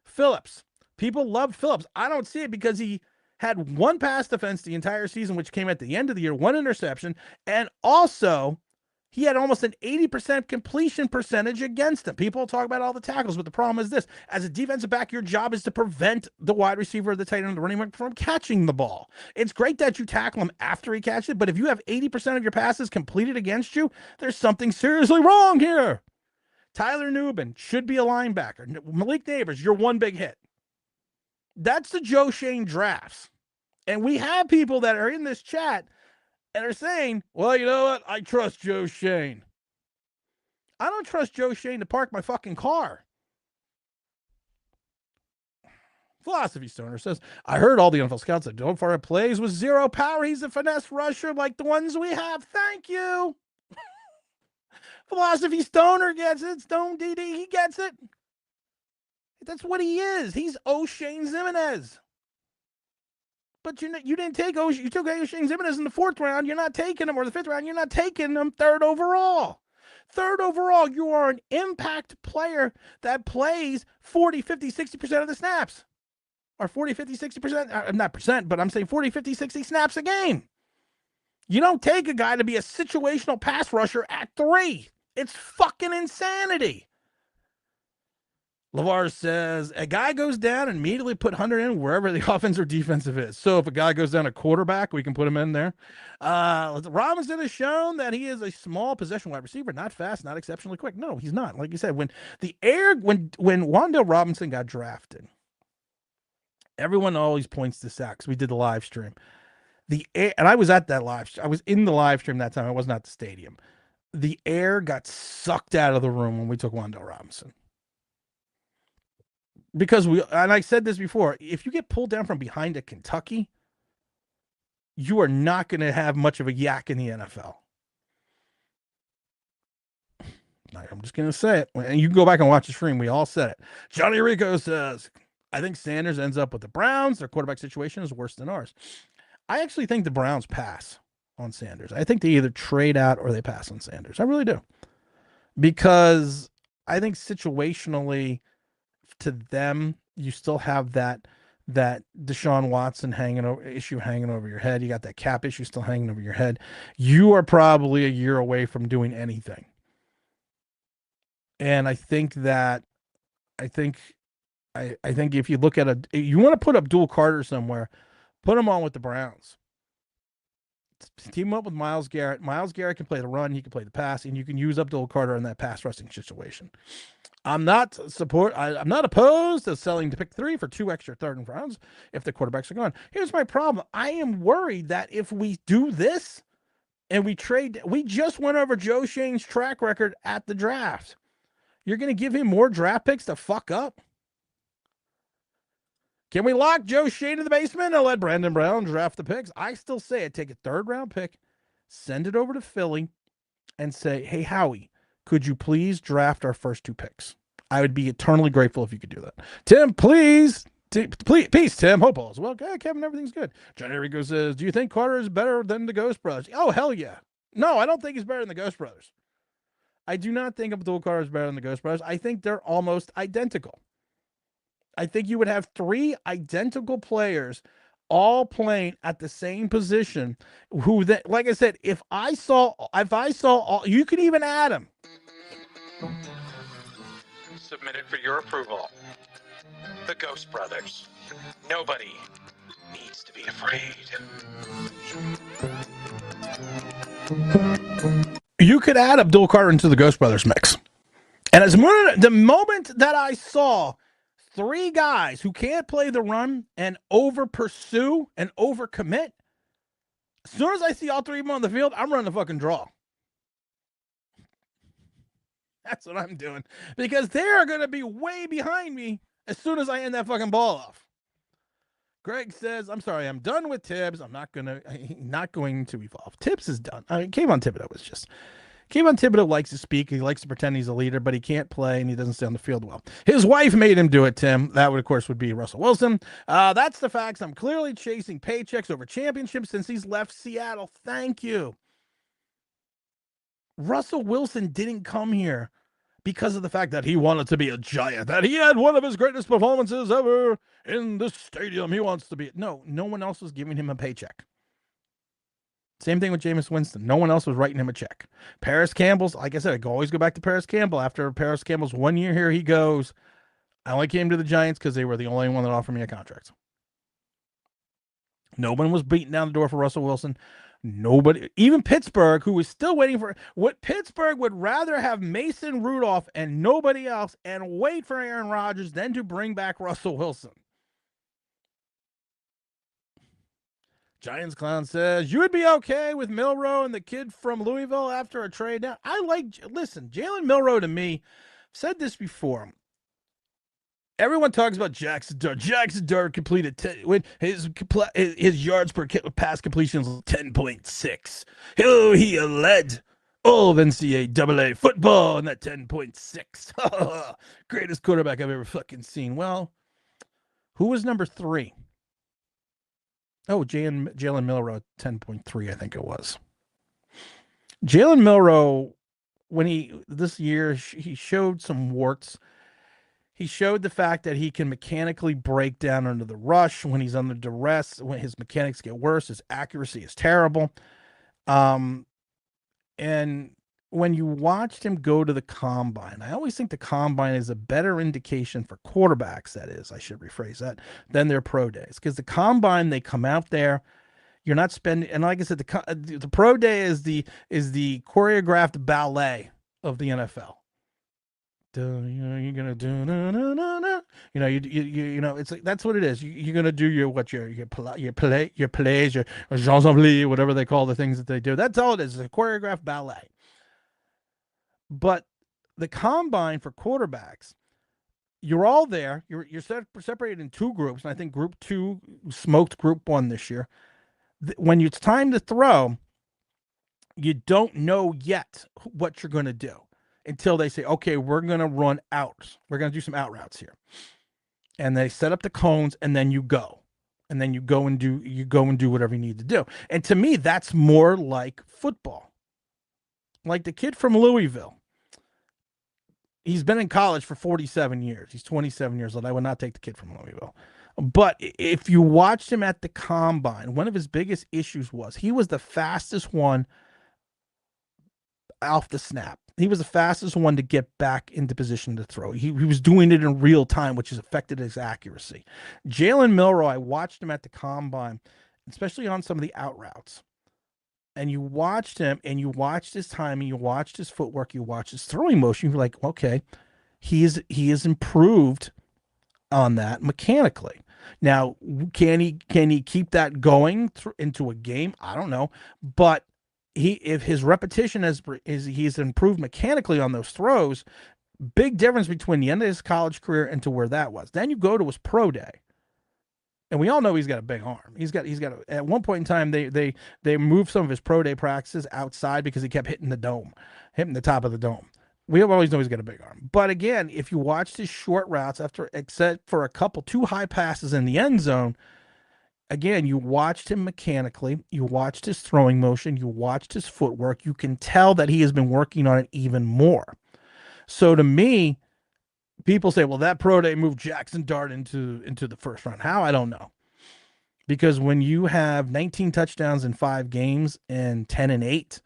Phillips, people loved Phillips. I don't see it because he had one pass defense the entire season, which came at the end of the year, one interception, and also he had almost an 80% completion percentage against him. People talk about all the tackles, but the problem is this. As a defensive back, your job is to prevent the wide receiver or the tight end or the running back from catching the ball. It's great that you tackle him after he catches it, but if you have 80% of your passes completed against you, there's something seriously wrong here. Tyler Nubin should be a linebacker. Malik Neighbors, you're one big hit. That's the Joe Schoen drafts. And we have people that are in this chat and are saying, well, you know what? I trust Joe Schoen. I don't trust Joe Schoen to park my fucking car. Philosophy Stoner says, I heard all the NFL scouts that Joe Farah plays with zero power. He's a finesse rusher like the ones we have. Thank you. Philosophy Stoner gets it. Stone DD, he gets it. That's what he is. He's O'Shane Zimenez. But you didn't take you took O'Shane Zimenez in the 4th round. You're not taking him, or the 5th round. You're not taking him 3rd overall. 3rd overall, you are an impact player that plays 40, 50, 60% of the snaps. Or 40, 50, 60%, not percent, but I'm saying 40, 50, 60 snaps a game. You don't take a guy to be a situational pass rusher at 3. It's fucking insanity. LeVar says, a guy goes down and immediately put Hunter in wherever the offense or defensive is. So if a guy goes down a quarterback, we can put him in there. Robinson has shown that he is a small possession wide receiver, not fast, not exceptionally quick. No, he's not. Like you said, when Wan'Dale Robinson got drafted, everyone always points to sacks. We did the live stream. And I was at that live stream. I was in the live stream that time. I wasn't at the stadium. The air got sucked out of the room when we took Wan'Dale Robinson. Because and I said this before, if you get pulled down from behind at Kentucky, you are not going to have much of a yak in the NFL. I'm just going to say it. And you can go back and watch the stream. We all said it. Johnny Rico says, I think Sanders ends up with the Browns. Their quarterback situation is worse than ours. I actually think the Browns pass on Sanders. I think they either trade out or they pass on Sanders. I really do. Because I think situationally, to them, you still have that Deshaun Watson issue hanging over your head. You got that cap issue still hanging over your head. You are probably a year away from doing anything. And I think if you look at you want to put Abdul Carter somewhere, put him on with the Browns. Team him up with Myles Garrett. Myles Garrett can play the run, he can play the pass, and you can use Abdul Carter in that pass rushing situation. I'm not opposed to selling to pick 3 for 2 extra 3rd rounds if the quarterbacks are gone. Here's my problem. I am worried that if we do this and we just went over Joe Schoen's track record at the draft. You're going to give him more draft picks to fuck up? Can we lock Joe Schoen in the basement and let Brandon Brown draft the picks? I still say it. Take a 3rd round pick, send it over to Philly, and say, hey, Howie, could you please draft our first 2 picks? I would be eternally grateful if you could do that. Tim, please. Peace, Tim. Hope all is well. Okay, Kevin, everything's good. Johnny Rico says, do you think Carter is better than the Ghost Brothers? Oh, hell yeah. No, I don't think he's better than the Ghost Brothers. I do not think Abdul Carter is better than the Ghost Brothers. I think they're almost identical. I think you would have 3 identical players all playing at the same position who that, like I said, if I saw all, you could even add them. Submitted for your approval. The Ghost Brothers. Nobody needs to be afraid. You could add Abdul Carter into the Ghost Brothers mix. And the moment that I saw 3 guys who can't play the run and over pursue and over commit, as soon as I see all 3 of them on the field, I'm running the fucking draw. That's what I'm doing. Because they're going to be way behind me as soon as I end that fucking ball off. Greg says, I'm sorry, I'm done with Tibbs. I'm not going to evolve. Tibbs is done. I mean, Kayvon Thibodeau likes to speak. He likes to pretend he's a leader, but he can't play and he doesn't stay on the field well. His wife made him do it, Tim. That would, of course, be Russell Wilson. That's the facts. I'm clearly chasing paychecks over championships since he's left Seattle. Thank you. Russell Wilson didn't come here because of the fact that he wanted to be a giant, that he had one of his greatest performances ever in the stadium. He wants to be. No one else was giving him a paycheck. Same thing with Jameis Winston. No one else was writing him a check. Paris Campbell's, like I said, I can always go back to Paris Campbell. After Paris Campbell's 1 year here, he goes, I only came to the Giants because they were the only one that offered me a contract. No one was beating down the door for Russell Wilson. Nobody, even Pittsburgh, who was still waiting for what Pittsburgh would rather have Mason Rudolph and nobody else and wait for Aaron Rodgers than to bring back Russell Wilson. Giants Clown says, you would be okay with Milroe and the kid from Louisville after a trade down. Listen, Jalen Milroe to me, I've said this before. Everyone talks about Jackson Dart. Jackson Dart completed his yards per pass completion is 10.6. Oh, he led all of NCAA football in that 10.6. Greatest quarterback I've ever fucking seen. Well, who was number 3? Oh, Jalen Milroe, 10.3, I think it was. Jalen Milroe, this year, he showed some warts. He showed the fact that he can mechanically break down under the rush when he's under duress. When his mechanics get worse, his accuracy is terrible. And when you watched him go to the combine, I always think the combine is a better indication for quarterbacks, that is, I should rephrase that, than their pro days. Because the combine, they come out there, you're not spending, and like I said, the pro day is the choreographed ballet of the NFL. You're gonna do you know it's like that's what it is. You're gonna do your plays, your ensemble, whatever they call the things that they do. That's all it is. It's a choreographed ballet. But the combine for quarterbacks, you're all there. You're separated in 2 groups, and I think Group 2 smoked Group 1 this year. When it's time to throw, you don't know yet what you're going to do until they say, okay, we're going to run out. We're going to do some out routes here. And they set up the cones, and then you go. And then you go and do whatever you need to do. And to me, that's more like football. Like the kid from Louisville. He's been in college for 47 years. He's 27 years old. I would not take the kid from Louisville. But if you watched him at the combine, one of his biggest issues was he was the fastest one off the snap. He was the fastest one to get back into position to throw. He was doing it in real time, which has affected his accuracy. Jalen Milroe, I watched him at the combine, especially on some of the out routes. And you watched him, and you watched his timing, you watched his footwork, you watched his throwing motion. You're like, okay, he is improved on that mechanically. Now, can he keep that going into a game? I don't know, but if his repetition he's improved mechanically on those throws, big difference between the end of his college career and to where that was. Then you go to his pro day. And we all know he's got a big arm. At one point in time, they moved some of his pro day practices outside because he kept hitting the top of the dome. We always know he's got a big arm. But again, if you watched his short routes except for a couple, 2 high passes in the end zone, again, you watched him mechanically, you watched his throwing motion, you watched his footwork. You can tell that he has been working on it even more. So to me, people say, well, that pro day moved Jackson Dart into the first round. How? I don't know. Because when you have 19 touchdowns in 5 games and 10-8,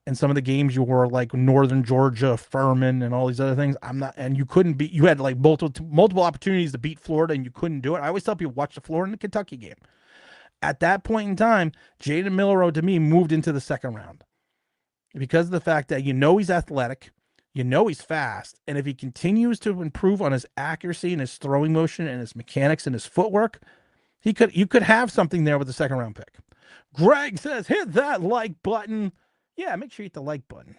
and some of the games you were like Northern Georgia, Furman, and all these other things, you had like multiple opportunities to beat Florida and you couldn't do it. I always tell people, watch the Florida and the Kentucky game. At that point in time, Jalen Milroe, to me, moved into the second round because of the fact that he's athletic, he's fast, and if he continues to improve on his accuracy and his throwing motion and his mechanics and his footwork, you could have something there with the second round pick. Greg says, hit that like button. Yeah, make sure you hit the like button.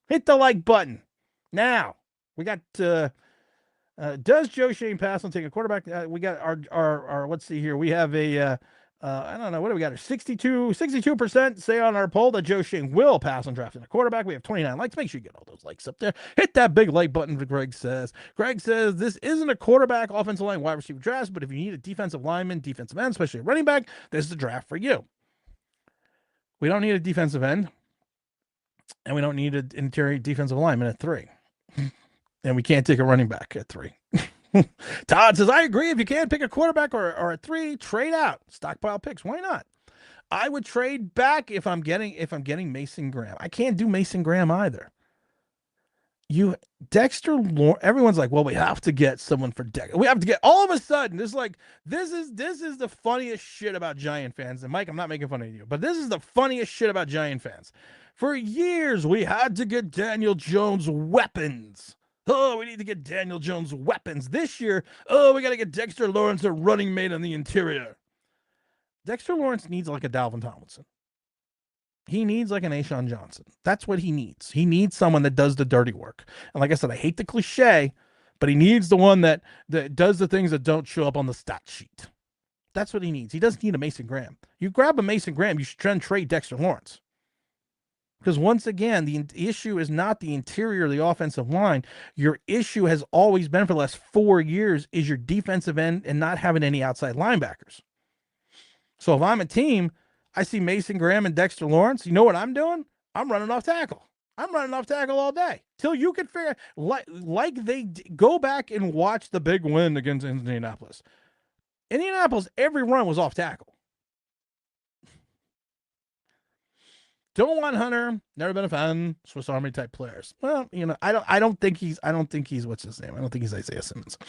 Hit the like button. Now, we got, does Joe Schoen pass on taking a quarterback? We got our let's see here. We have a, I don't know, what do we got? 62% say on our poll that Joe Schoen will pass on drafting a quarterback. We have 29 likes. Make sure you get all those likes up there. Hit that big like button, Greg says. Greg says, this isn't a quarterback, offensive line, wide receiver draft, but if you need a defensive lineman, defensive end, especially a running back, this is the draft for you. We don't need a defensive end. And we don't need an interior defensive lineman at 3. And we can't take a running back at 3. Todd says, I agree. If you can't pick a quarterback or at 3, trade out. Stockpile picks. Why not? I would trade back if I'm getting Mason Graham. I can't do Mason Graham either. Dexter Lawrence. Everyone's like, well, we have to get someone for Dexter. We have to get all of a sudden. This is the funniest shit about Giant fans. And Mike, I'm not making fun of you, but this is the funniest shit about Giant fans. For years, we had to get Daniel Jones weapons. Oh, we need to get Daniel Jones weapons. This year, oh, we got to get Dexter Lawrence a running mate on the interior. Dexter Lawrence needs like a Dalvin Tomlinson. He needs like an Ashawn Johnson. That's what he needs. He needs someone that does the dirty work. And like I said, I hate the cliche, but he needs the one that does the things that don't show up on the stat sheet. That's what he needs. He doesn't need a Mason Graham. You grab a Mason Graham, you should try and trade Dexter Lawrence. Because once again, the issue is not the interior of the offensive line. Your issue has always been for the last 4 years is your defensive end and not having any outside linebackers. So if I'm a team, I see Mason Graham and Dexter Lawrence. You know what I'm doing? I'm running off tackle. I'm running off tackle all day till you can figure like they go back and watch the big win against Indianapolis. Indianapolis, every run was off tackle. Don't want Hunter. Never been a fan. Swiss Army type players. Well, I don't think he's what's his name? I don't think he's Isaiah Simmons.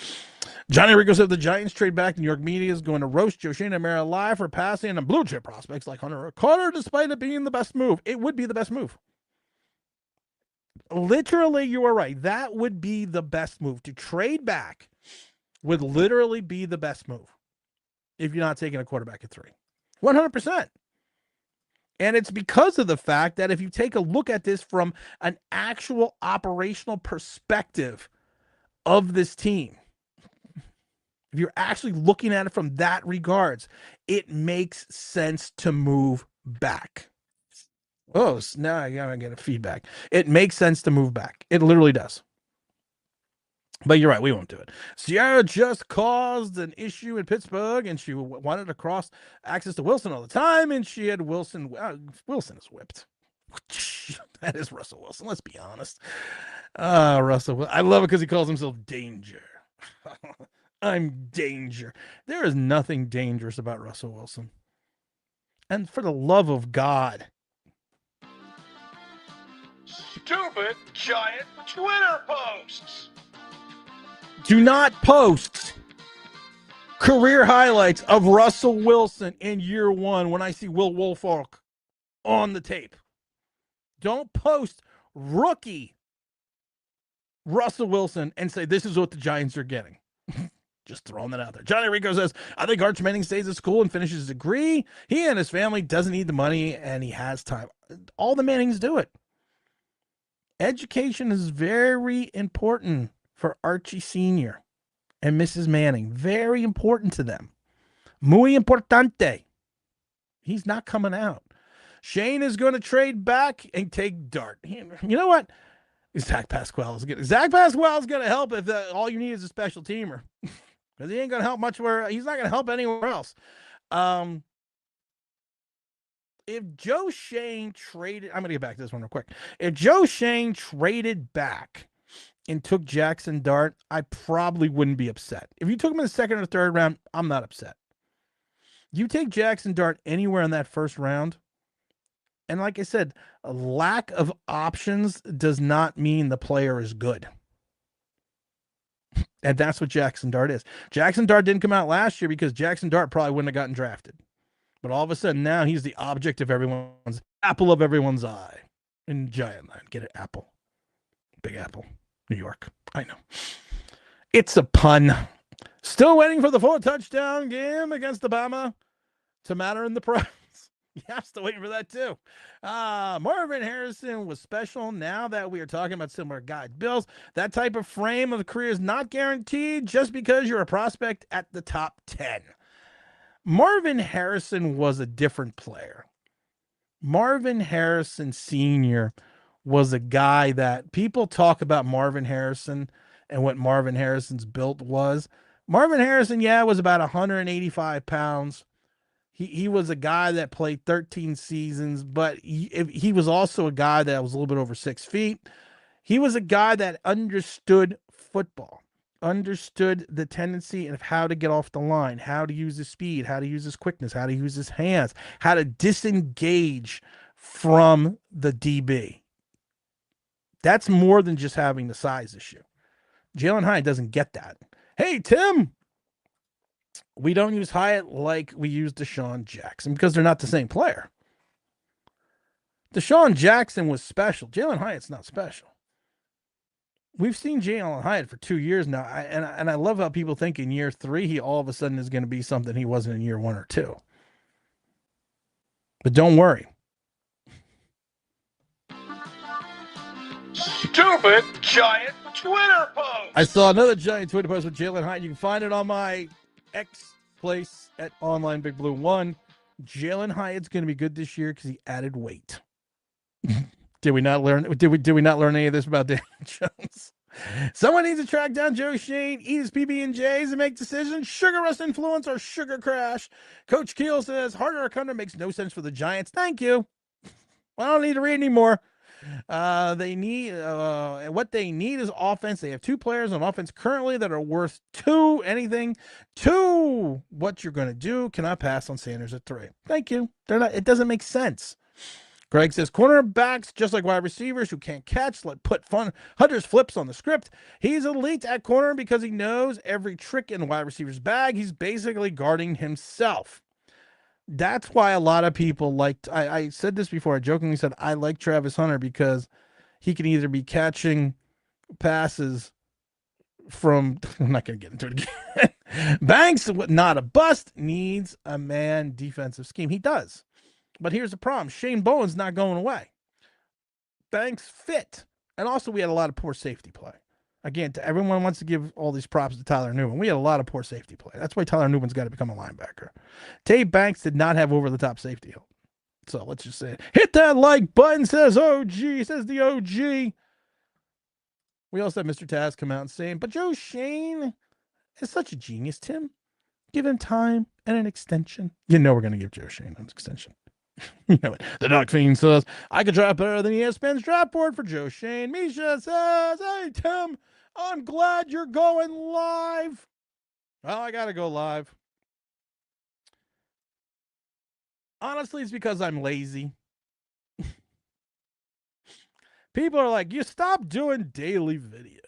Johnny Rico said the Giants trade back. New York media is going to roast Joe Shane and Mara live for passing and blue chip prospects like Hunter or Carter, despite it being the best move. It would be the best move. Literally, you are right. That would be the best move. To trade back would literally be the best move if you're not taking a quarterback at 3. 100%. And it's because of the fact that if you take a look at this from an actual operational perspective of this team, if you're actually looking at it from that regards, it makes sense to move back. Oh, now I gotta get a feedback. It makes sense to move back. It literally does. But you're right, we won't do it. Sierra just caused an issue in Pittsburgh, and she wanted to cross access to Wilson all the time, and she had Wilson. Wilson is whipped. That is Russell Wilson. Let's be honest. Russell. I love it because he calls himself Danger. I'm Danger. There is nothing dangerous about Russell Wilson. And for the love of God. Stupid giant Twitter posts. Do not post career highlights of Russell Wilson in year 1 when I see Will Wolfolk on the tape. Don't post rookie Russell Wilson and say this is what the Giants are getting. Just throwing that out there. Johnny Rico says, I think Arch Manning stays at school and finishes his degree. He and his family doesn't need the money and he has time. All the Mannings do it. Education is very important for Archie Sr. and Mrs. Manning. Very important to them. Muy importante. He's not coming out. Shane is going to trade back and take Dart. You know what? Zach Pasquale is going to help if all you need is a special teamer. Because he ain't going to help much where he's not going to help anywhere else. If Joe Shane traded, I'm going to get back to this one real quick. If Joe Shane traded back and took Jackson Dart, I probably wouldn't be upset. If you took him in the 2nd or 3rd round, I'm not upset. You take Jackson Dart anywhere in that 1st round, and like I said, a lack of options does not mean the player is good. And that's what Jackson Dart is. Jackson Dart didn't come out last year because Jackson Dart probably wouldn't have gotten drafted. But all of a sudden now he's the object of everyone's apple of everyone's eye in Giant Land. Get it? Apple. Big Apple. New York. I know. It's a pun. Still waiting for the 4-touchdown game against Obama to matter in the prize. Yeah, I'm still waiting for that too. Marvin Harrison was special. Now that we are talking about similar guys, Bills, that type of frame of the career is not guaranteed just because you're a prospect at the top 10. Marvin Harrison was a different player. Marvin Harrison Sr. was a guy that people talk about Marvin Harrison and what Marvin Harrison's built was. Marvin Harrison, was about 185 pounds. He was a guy that played 13 seasons, but he was also a guy that was a little bit over 6 feet. He was a guy that understood football, understood the tendency of how to get off the line, how to use his speed, how to use his quickness, how to use his hands, how to disengage from the DB. That's more than just having the size issue. Jalen Hyatt doesn't get that. Hey, Tim, we don't use Hyatt like we use Deshaun Jackson because they're not the same player. Deshaun Jackson was special. Jalen Hyatt's not special. We've seen Jalen Hyatt for 2 years now, and I love how people think in year 3 he all of a sudden is going to be something he wasn't in year 1 or 2. But don't worry. Stupid giant Twitter post. I saw another giant Twitter post with Jalen Hyatt. You can find it on my X place at Online Big Blue 1. Jalen Hyatt's going to be good this year because he added weight. Did we not learn any of this about Daniel Jones? Someone needs to track down Joe Schoen, eat his PB&Js, and make decisions. Sugar rush influence or sugar crash. Coach Keel says Harder or Cunner makes no sense for the Giants. Thank you. I don't need to read anymore. What they need is offense. They have 2 players on offense currently that are worth 2 anything. 2. What you're going to do? Cannot pass on Sanders at 3. Thank you. They're not. It doesn't make sense. Greg says cornerbacks, just like wide receivers who can't catch, put Hunter's flips on the script. He's elite at corner because he knows every trick in the wide receiver's bag. He's basically guarding himself. That's why a lot of people liked. I said this before. I jokingly said I like Travis Hunter because he can either be catching passes from. I'm not going to get into it again. Banks, not a bust, needs a man defensive scheme. He does. But here's the problem. Shane Bowen's not going away. Banks fit. And also we had a lot of poor safety play. Again, everyone wants to give all these props to Tyler Newman. We had a lot of poor safety play. That's why Tyler Newman's got to become a linebacker. Tate Banks did not have over-the-top safety help. So let's just say it. Hit that like button, says OG, says the OG. We also had Mr. Taz come out and say, but Joe Schoen is such a genius, Tim. Give him time and an extension. You know we're going to give Joe Schoen an extension. You know it. The Duck Fiend says, I could draft better than ESPN's draft board for Joe Schoen. Misha says, hey, Tim, I'm glad you're going live. Well, I got to go live. Honestly, it's because I'm lazy. People are like, you stop doing daily videos.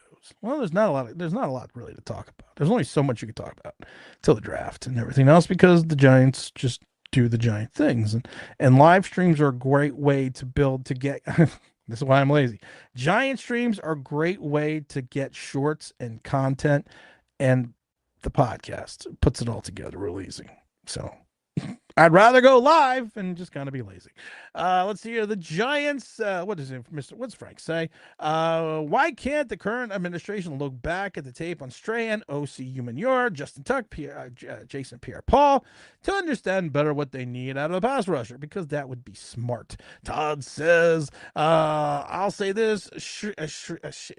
Well, there's not a lot really to talk about. There's only so much you can talk about till the draft and everything else because the Giants just do the giant things, and live streams are a great way to get this is why I'm lazy. Giant streams are a great way to get shorts and content, and the podcast puts it all together real easy. So I'd rather go live and just kind of be lazy. Let's see here. The Giants, what's Frank say? Why can't the current administration look back at the tape on Strahan, OC Humanure, Justin Tuck, Jason Pierre-Paul to understand better what they need out of the pass rusher? Because that would be smart. Todd says, I'll say this,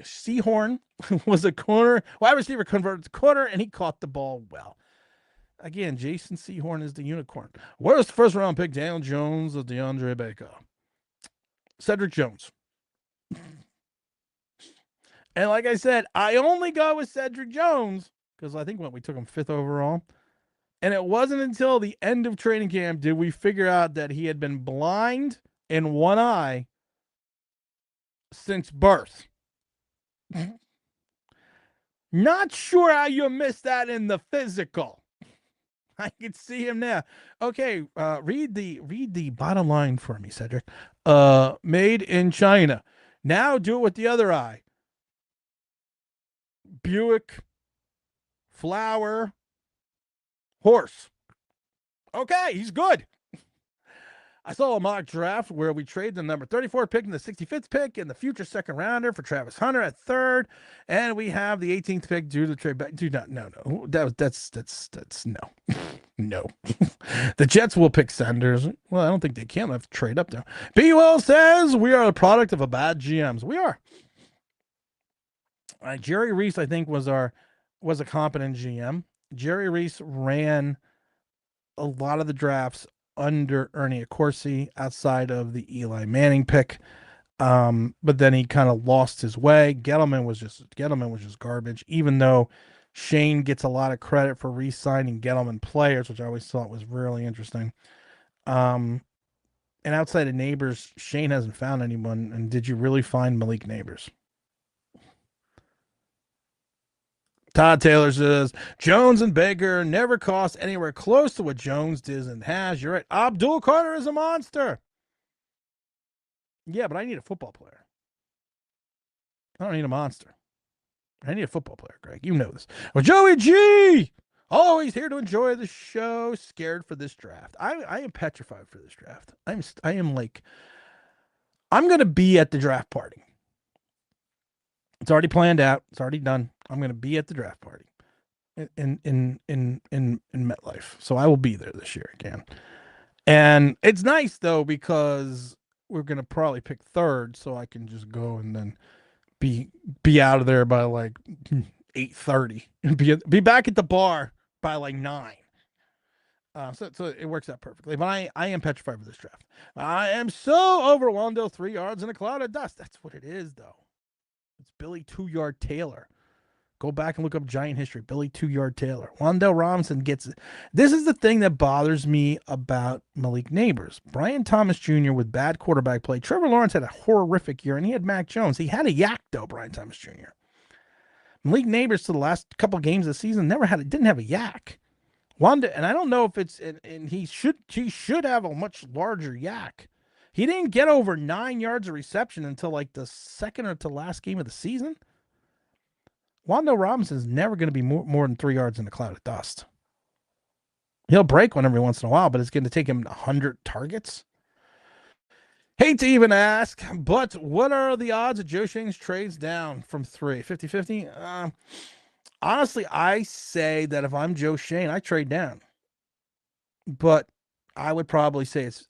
Seahorn was a wide receiver converted to corner, and he caught the ball well. Again, Jason Seahorn is the unicorn. Where's the first round pick? Daniel Jones or DeAndre Baker? Cedric Jones. And like I said, I only go with Cedric Jones because I think we took him 5th overall. And it wasn't until the end of training camp did we figure out that he had been blind in one eye since birth. Not sure how you missed that in the physical. I can see him now. Okay, read the bottom line for me, Cedric. Made in China. Now do it with the other eye. Buick, flower, horse. Okay, he's good. I saw a mock draft where we trade the number 34 pick and the 65th pick and the future second rounder for Travis Hunter at 3rd, and we have the 18th pick due to trade back. Do not, no. That's no, no. The Jets will pick Sanders. Well, I don't think they can. They'll have to trade up there. B. Will says we are a product of a bad GMs. We are. Jerry Reese, I think, was a competent GM. Jerry Reese ran a lot of the drafts under Ernie Accorsi outside of the Eli Manning pick. But then he kind of lost his way. Gettleman was just garbage, even though Shane gets a lot of credit for re-signing Gettleman players, which I always thought was really interesting. And And outside of Neighbors, Shane hasn't found anyone. And did you really find Malik Neighbors? Todd Taylor says Jones and Baker never cost anywhere close to what Jones did and has. You're right. Abdul Carter is a monster. Yeah, but I need a football player. I don't need a monster. I need a football player, Greg. You know this. Well, Joey G, always here to enjoy the show. Scared for this draft. I am petrified for this draft. I am like, I'm gonna be at the draft party. It's already planned out. It's already done. I'm gonna be at the draft party in MetLife. So I will be there this year again. And it's nice though because we're gonna probably pick third, so I can just go and then be out of there by like 8:30 and be back at the bar by like 9. So it works out perfectly. But I am petrified for this draft. I am so overwhelmed. 3 yards in a cloud of dust. That's what it is, though. It's Billy 2-Yard Taylor. Go back and look up Giant history. Billy 2-Yard Taylor. Wan'Dale Robinson gets it. This is the thing that bothers me about Malik Neighbors. Brian Thomas Jr. with bad quarterback play. Trevor Lawrence had a horrific year, and he had Mac Jones. He had a yak, though, Brian Thomas Jr. Malik Neighbors to the last couple of games of the season didn't have a yak. And I don't know if it's and he should have a much larger yak. He didn't get over 9 yards of reception until like the second or to last game of the season. Wan'Dale Robinson is never going to be more than 3 yards in a cloud of dust. He'll break one every once in a while, but it's going to take him 100 targets. Hate to even ask, but what are the odds of Joe Shane's trades down from 3? 50-50? Honestly, I say that if I'm Joe Shane, I trade down. But I would probably say it's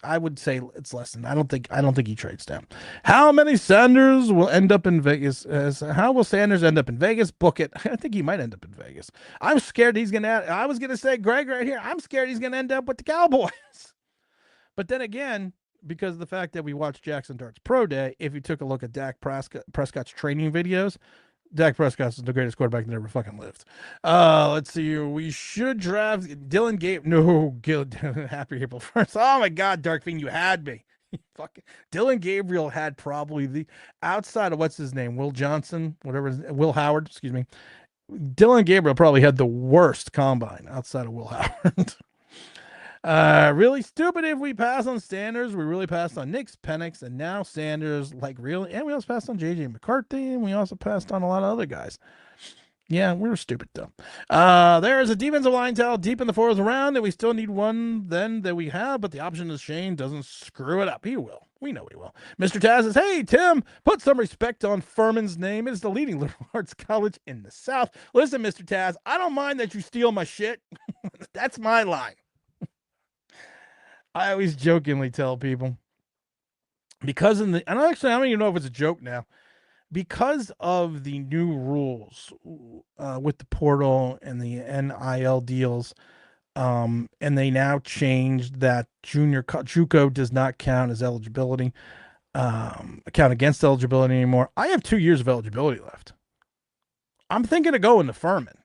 less than. I don't think he trades down. How many Sanders will end up in Vegas? How will Sanders end up in Vegas? Book it. I think he might end up in Vegas. I'm scared he's gonna. I was gonna say Greg right here. I'm scared he's gonna end up with the Cowboys. But then again, because of the fact that we watched Jackson Dart's pro day, if you took a look at Dak Prescott's training videos, Dak Prescott's the greatest quarterback that ever fucking lived. Let's see. We should draft Dylan Gabriel. No, happy April 1st. Oh my God, Dark Fiend, you had me. Fucking Dylan Gabriel had probably the outside of what's his name, Will Johnson, Will Howard. Excuse me. Dylan Gabriel probably had the worst combine outside of Will Howard. Really stupid if we pass on Sanders. We really passed on Nick Penix, and now Sanders, like really, and we also passed on JJ McCarthy, and we also passed on a lot of other guys. Yeah, we were stupid though. There's a defensive line towel deep in the 4th round, and we still need one then that we have, but the option is Shane doesn't screw it up. He will. We know he will. Mr. Taz says, hey, Tim, put some respect on Furman's name. It is the leading liberal arts college in the South. Listen, Mr. Taz, I don't mind that you steal my shit. That's my line. I always jokingly tell people because and actually I don't even know if it's a joke now, because of the new rules with the portal and the NIL deals, and they now changed that JUCO does not count as eligibility, count against eligibility anymore. I have 2 years of eligibility left. I'm thinking of going to Furman.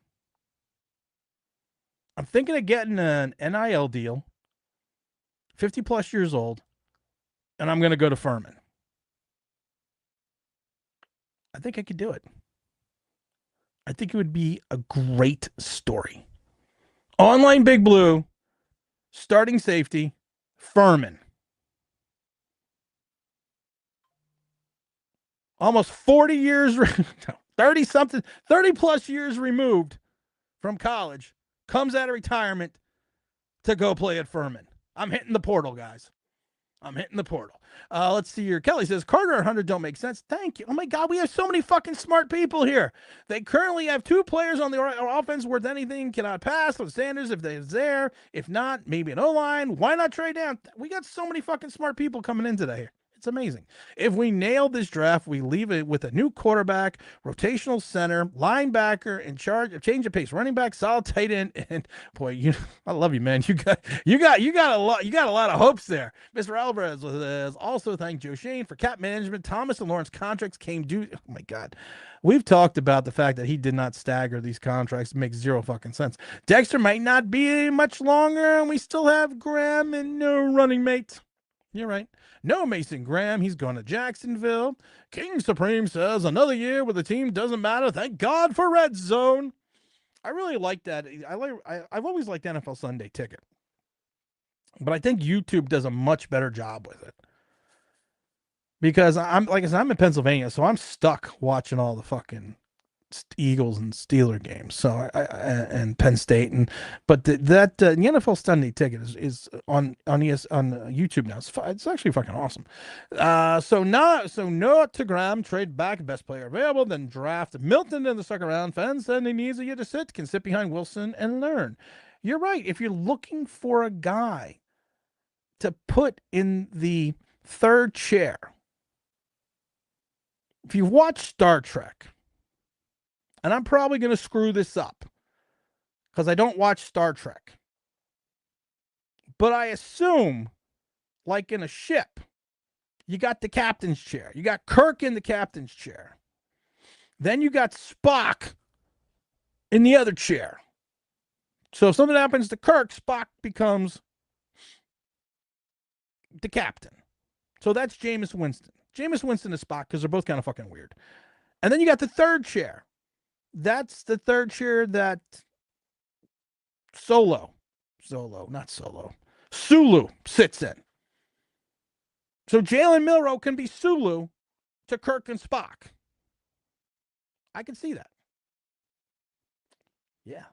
I'm thinking of getting an NIL deal. 50 plus years old, and I'm going to go to Furman. I think I could do it. I think it would be a great story. Online Big Blue, starting safety, Furman. Almost 40 years, 30 plus years removed from college, comes out of retirement to go play at Furman. I'm hitting the portal, guys. I'm hitting the portal. Let's see here. Kelly says, Carter and Hunter don't make sense. Thank you. Oh, my God. We have so many fucking smart people here. They currently have 2 players on the offense worth anything. Cannot pass with Sanders if they're there. If not, maybe an O-line. Why not trade down? We got so many fucking smart people coming in today. It's amazing. If we nail this draft, we leave it with a new quarterback, rotational center, linebacker in charge of change of pace, running back, solid tight end, and boy, I love you, man. You got a lot of hopes there. Mr. Alvarez has also thanked Joe Shane for cap management. Thomas and Lawrence contracts came due. Oh my God. We've talked about the fact that he did not stagger these contracts. It makes zero fucking sense. Dexter might not be much longer, and we still have Graham and no running mate. You're right. No Mason Graham. He's going to Jacksonville. King Supreme says another year with the team doesn't matter. Thank God for Red Zone. I really like that. I've always liked NFL Sunday Ticket, but I think YouTube does a much better job with it because I'm like I said, I'm in Pennsylvania, so I'm stuck watching all the fucking Eagles and Steeler games. So and Penn State but the NFL Sunday Ticket is on YouTube now. It's actually fucking awesome. So Noah to Graham trade back best player available, then draft Milton in the second round. Fans and he needs a year to sit, can sit behind Wilson and learn. You're right. If you're looking for a guy to put in the third chair, if you watch Star Trek, and I'm probably going to screw this up because I don't watch Star Trek. But I assume, like in a ship, you got the captain's chair. You got Kirk in the captain's chair. Then you got Spock in the other chair. So if something happens to Kirk, Spock becomes the captain. So that's Jameis Winston. Jameis Winston is Spock because they're both kind of fucking weird. And then you got the third chair. That's the third chair that Sulu sits in. So Jalen Milroe can be Sulu to Kirk and Spock. I can see that. Yeah.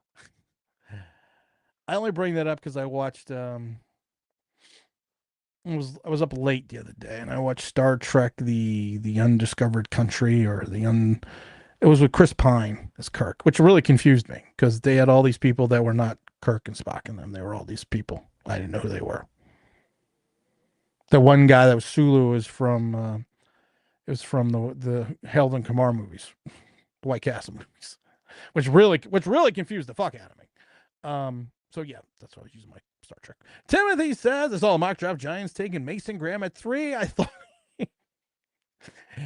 I only bring that up because I watched I was up late the other day and I watched Star Trek the Undiscovered Country it was with Chris Pine as Kirk, which really confused me because they had all these people that were not Kirk and Spock in them. They were all these people. I didn't know who they were. The one guy that was Sulu is from the Harold and Kumar movies, the White Castle movies, which really confused the fuck out of me. So yeah, that's why I was using my Star Trek. Timothy says it's all mock draft. Giants taking Mason Graham at 3. I thought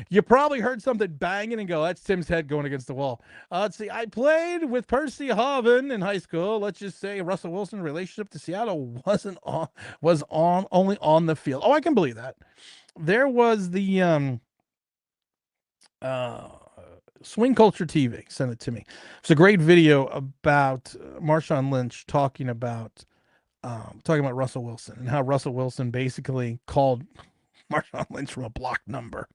you probably heard something banging and go, that's Tim's head going against the wall. Let's see. I played with Percy Harvin in high school. Let's just say Russell Wilson's relationship to Seattle was only on the field. Oh, I can believe that. There was the Swing Culture TV sent it to me. It's a great video about Marshawn Lynch talking about Russell Wilson and how Russell Wilson basically called Marshawn Lynch from a blocked number.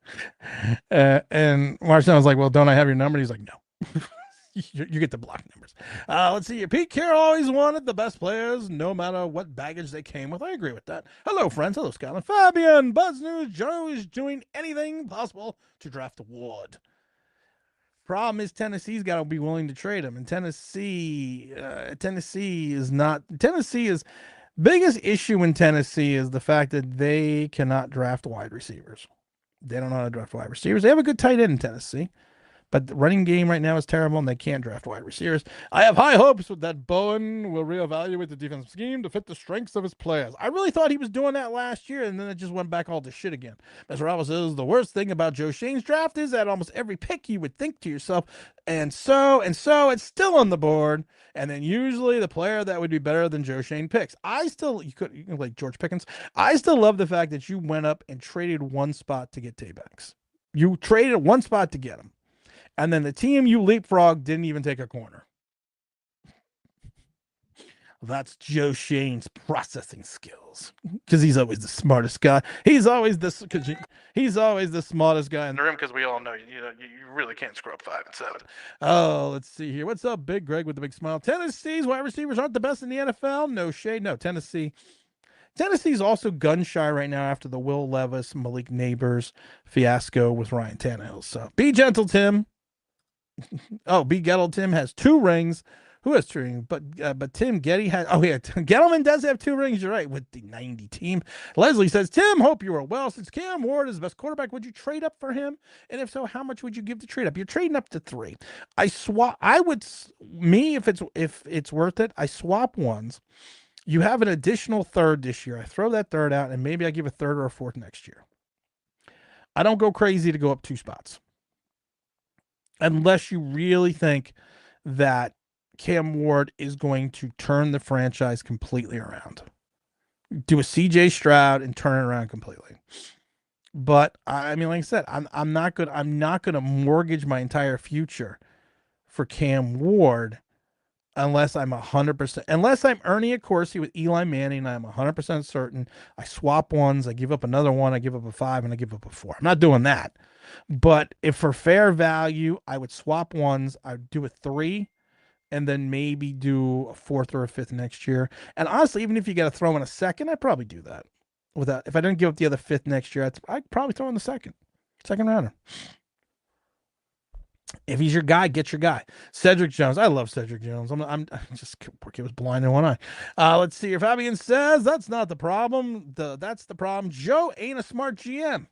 And Marshawn was like, well, don't I have your number? And he's like, no. you get the blocked numbers. Let's see here. Pete Carroll always wanted the best players, no matter what baggage they came with. I agree with that. Hello, friends. Hello, Scotland. Fabian, Buzz News. Joe is doing anything possible to draft Ward. Problem is Tennessee's got to be willing to trade him. And Tennessee's biggest issue in Tennessee is the fact that they cannot draft wide receivers. They don't know how to draft wide receivers. They have a good tight end in Tennessee, but the running game right now is terrible, and they can't draft wide receivers. I have high hopes that Bowen will reevaluate the defensive scheme to fit the strengths of his players. I really thought he was doing that last year, and then it just went back all to shit again. Mr. Ramos says the worst thing about Joe Shane's draft is that almost every pick you would think to yourself, and so it's still on the board. And then usually the player that would be better than Joe Shane picks. You can like George Pickens. I still love the fact that you went up and traded one spot to get Tay-Banks. You traded one spot to get him. And then the team you leapfrog didn't even take a corner. That's Joe Shane's processing skills because he's always the smartest guy. He's always the smartest guy in the room because we all know you really can't screw up 5 and 7. Oh, let's see here. What's up, Big Greg with the big smile? Tennessee's wide receivers aren't the best in the NFL. No shade. No, Tennessee's also gun shy right now after the Will Levis, Malik Neighbors fiasco with Ryan Tannehill. So be gentle, Tim. Oh, B. Gettle Tim has 2 rings. Who has 2 rings? But Tim Getty has. Oh yeah, Gettleman does have 2 rings. You're right, with the 90 team. Leslie says, Tim, hope you are well. Since Cam Ward is the best quarterback, would you trade up for him? And if so, how much would you give to trade up? You're trading up to 3. If it's worth it, I swap ones. You have an additional third this year. I throw that third out, and maybe I give a third or a fourth next year. I don't go crazy to go up 2 spots. Unless you really think that Cam Ward is going to turn the franchise completely around. Do a CJ Stroud and turn it around completely. But I mean, like I said, I'm not good. I'm not going to mortgage my entire future for Cam Ward unless I'm 100%. Unless I'm Ernie Accorsi with Eli Manning, I'm 100% certain. I swap ones. I give up another one. I give up a 5, and I give up a 4. I'm not doing that. But if for fair value, I would swap ones. I'd do a 3, and then maybe do a 4th or a 5th next year. And honestly, even if you got to throw in a second, I'd probably do that. Without, if I didn't give up the other 5th next year, I'd probably throw in the second rounder. If he's your guy, get your guy. Cedric Jones. I love Cedric Jones. I'm just he was blind in one eye. Let's see here. Fabian says that's not the problem. That's the problem. Joe ain't a smart GM.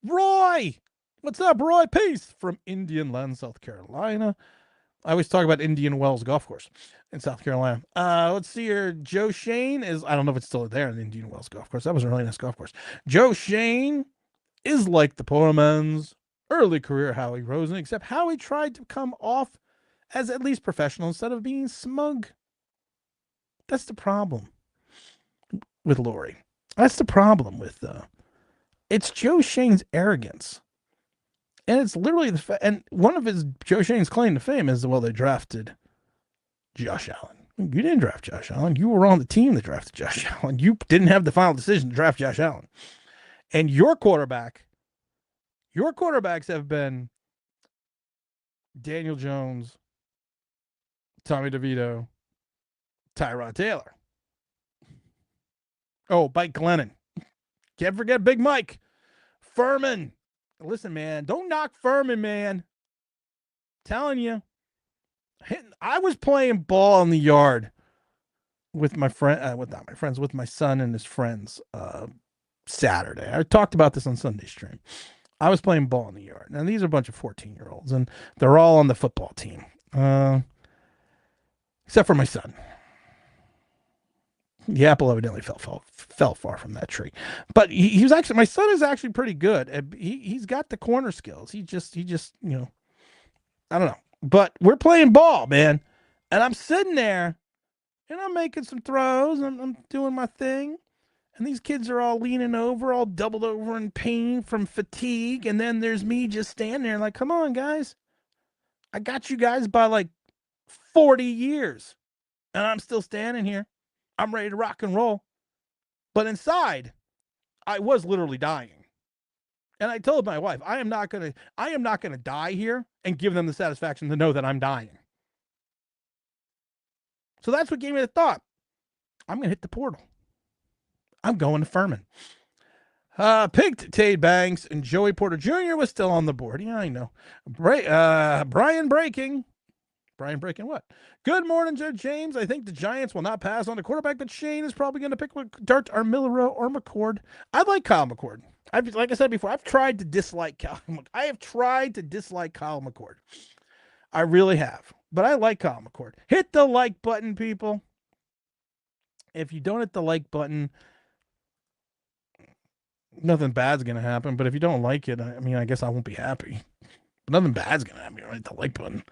Roy, what's up, Roy? Peace from Indian Land, South Carolina. I always talk about Indian Wells Golf Course in South Carolina. Let's see here. Joe Shane is, I don't know if it's still there in the Indian Wells Golf Course. That was a really nice golf course. Joe Shane is like the poor man's early career Howie Rosen, except Howie tried to come off as at least professional instead of being smug. That's the problem with Lori. That's the problem with it's Joe Shane's arrogance. And it's literally and one of his Joe Shane's claim to fame is, well, they drafted Josh Allen. You didn't draft Josh Allen. You were on the team that drafted Josh Allen. You didn't have the final decision to draft Josh Allen. And your quarterbacks have been Daniel Jones, Tommy DeVito, Tyrod Taylor. Oh, Mike Glennon. Can't forget Big Mike. Furman. Listen, man, don't knock Furman, man. Telling you. I was playing ball in the yard with my friend, with my son and his friends Saturday. I talked about this on Sunday stream. I was playing ball in the yard. Now, these are a bunch of 14-year-olds, and they're all on the football team, except for my son. The apple evidently fell far from that tree. But he was actually, my son is actually pretty good. He's got the corner skills. He just, I don't know. But we're playing ball, man. And I'm sitting there, and I'm making some throws. I'm doing my thing. And these kids are all leaning over, all doubled over in pain from fatigue. And then there's me just standing there like, come on, guys. I got you guys by like 40 years. And I'm still standing here. I'm ready to rock and roll. But inside, I was literally dying. And I told my wife, I am not gonna die here and give them the satisfaction to know that I'm dying. So that's what gave me the thought. I'm gonna hit the portal. I'm going to Furman. Picked Tade Banks and Joey Porter Jr. was still on the board. Yeah, I know. Brian Breaking what? Good morning, Judge James. I think the Giants will not pass on the quarterback, but Shane is probably going to pick Dart or Millero or McCord. I like Kyle McCord. Like I said before, I've tried to dislike Kyle. I have tried to dislike Kyle McCord. I really have. But I like Kyle McCord. Hit the like button, people. If you don't hit the like button, nothing bad's going to happen. But if you don't like it, I mean, I guess I won't be happy. But nothing bad's going to happen. Right? The like button.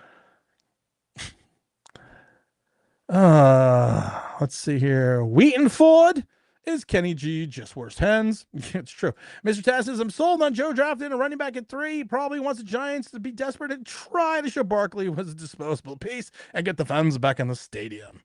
Let's see here. Wheaton Ford is Kenny G just worse hens? It's true. Mr. Tass says, I'm sold on Joe drafting a running back at 3. Probably wants the Giants to be desperate and try to show Barkley was a disposable piece and get the fans back in the stadium.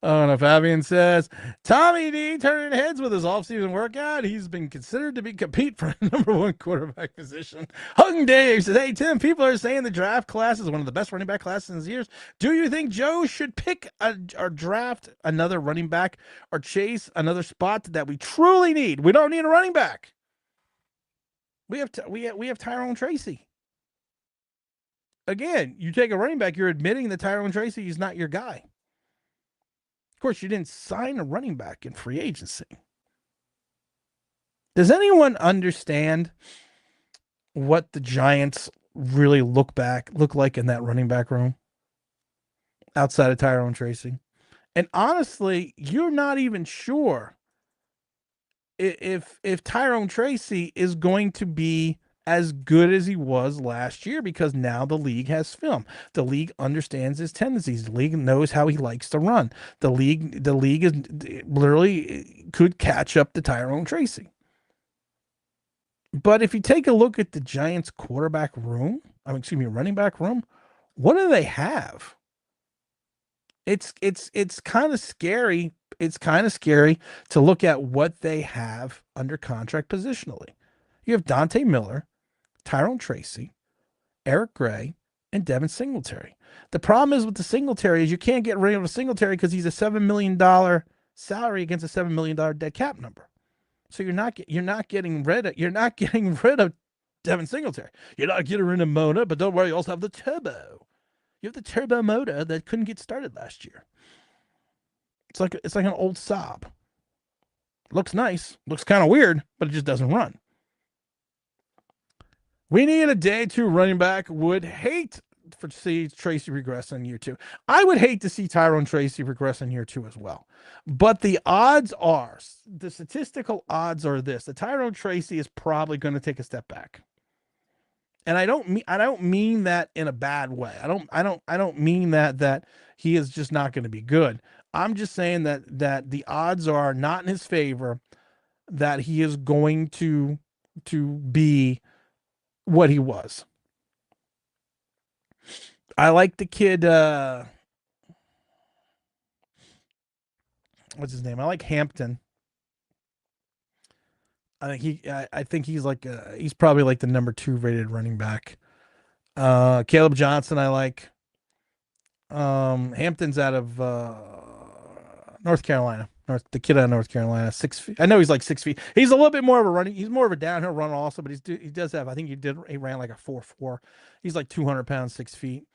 Oh, no, Fabian says, Tommy D turning heads with his offseason workout. He's been considered to be compete for a number 1 quarterback position. Hung Dave says, hey, Tim, people are saying the draft class is one of the best running back classes in his years. Do you think Joe should pick or draft another running back or chase another spot that we truly need? We don't need a running back. We have Tyrone Tracy. Again, you take a running back, you're admitting that Tyrone Tracy is not your guy. Of course, you didn't sign a running back in free agency. Does anyone understand what the Giants really look like in that running back room outside of Tyrone Tracy? And honestly, you're not even sure if Tyrone Tracy is going to be as good as he was last year because now the league has film. The league understands his tendencies. The league knows how he likes to run. The league is literally could catch up to Tyrone Tracy. But if you take a look at the Giants quarterback room, running back room, what do they have? It's kind of scary. It's kind of scary to look at what they have under contract positionally. You have Dante Miller, Tyrone Tracy, Eric Gray, and Devin Singletary. The problem is with the Singletary is you can't get rid of a Singletary because he's a $7 million salary against a $7 million dead cap number. So you're not getting rid of Devin Singletary. You're not getting rid of Mona, but don't worry, you also have the turbo. You have the turbo motor that couldn't get started last year. It's like an old Saab. Looks nice, looks kind of weird, but it just doesn't run. We need a day two running back. Would hate to see Tracy regress in year two. I would hate to see Tyrone Tracy regress in year two as well. But the statistical odds are this: that Tyrone Tracy is probably going to take a step back. And I don't mean that in a bad way. I don't mean that he is just not going to be good. I'm just saying that the odds are not in his favor that he is going to be what he was. I like the kid. What's his name? I like Hampton. I think he's probably like the number 2 rated running back. Caleb Johnson, I like. Hampton's out of North Carolina. The kid out of North Carolina, 6 feet. I know he's like 6 feet. He's a little bit more of a running. He's more of a downhill runner also, but he does have. I think he ran like a 4.4. He's like 200 pounds, 6 feet.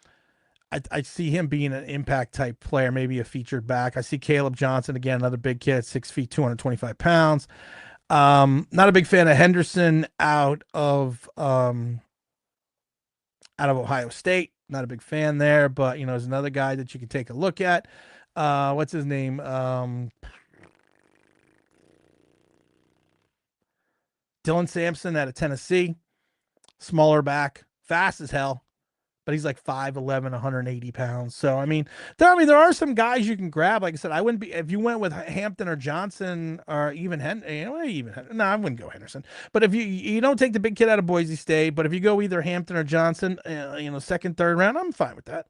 I see him being an impact type player, maybe a featured back. I see Caleb Johnson again, another big kid, 6 feet, 225 pounds. Not a big fan of Henderson out of Ohio State. Not a big fan there, but there's another guy that you can take a look at. What's his name? Dylan Sampson out of Tennessee. Smaller back, fast as hell, but he's like 5'11", 180 pounds. So there are some guys you can grab. Like I said, I wouldn't be if you went with Hampton or Johnson or even no, I wouldn't go Henderson. But if you don't take the big kid out of Boise State, but if you go either Hampton or Johnson, second, third round, I'm fine with that.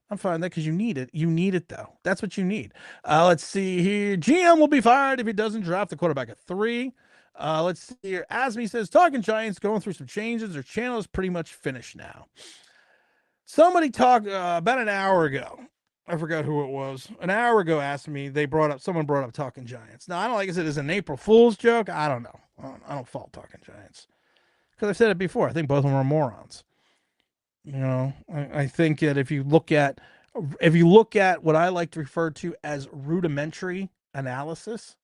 I'm fine with that because you need it. You need it though. That's what you need. Let's see here. GM will be fired if he doesn't draft the quarterback at 3. Let's see here. Asmi says, talking Giants, going through some changes. Their channel is pretty much finished now. Somebody talked about an hour ago. I forgot who it was. An hour ago asked me, someone brought up talking Giants. Now, I don't like I said, it's an April Fool's joke. I don't know. I don't fault talking Giants. Because I've said it before. I think both of them are morons. I think that if you look at what I like to refer to as rudimentary analysis,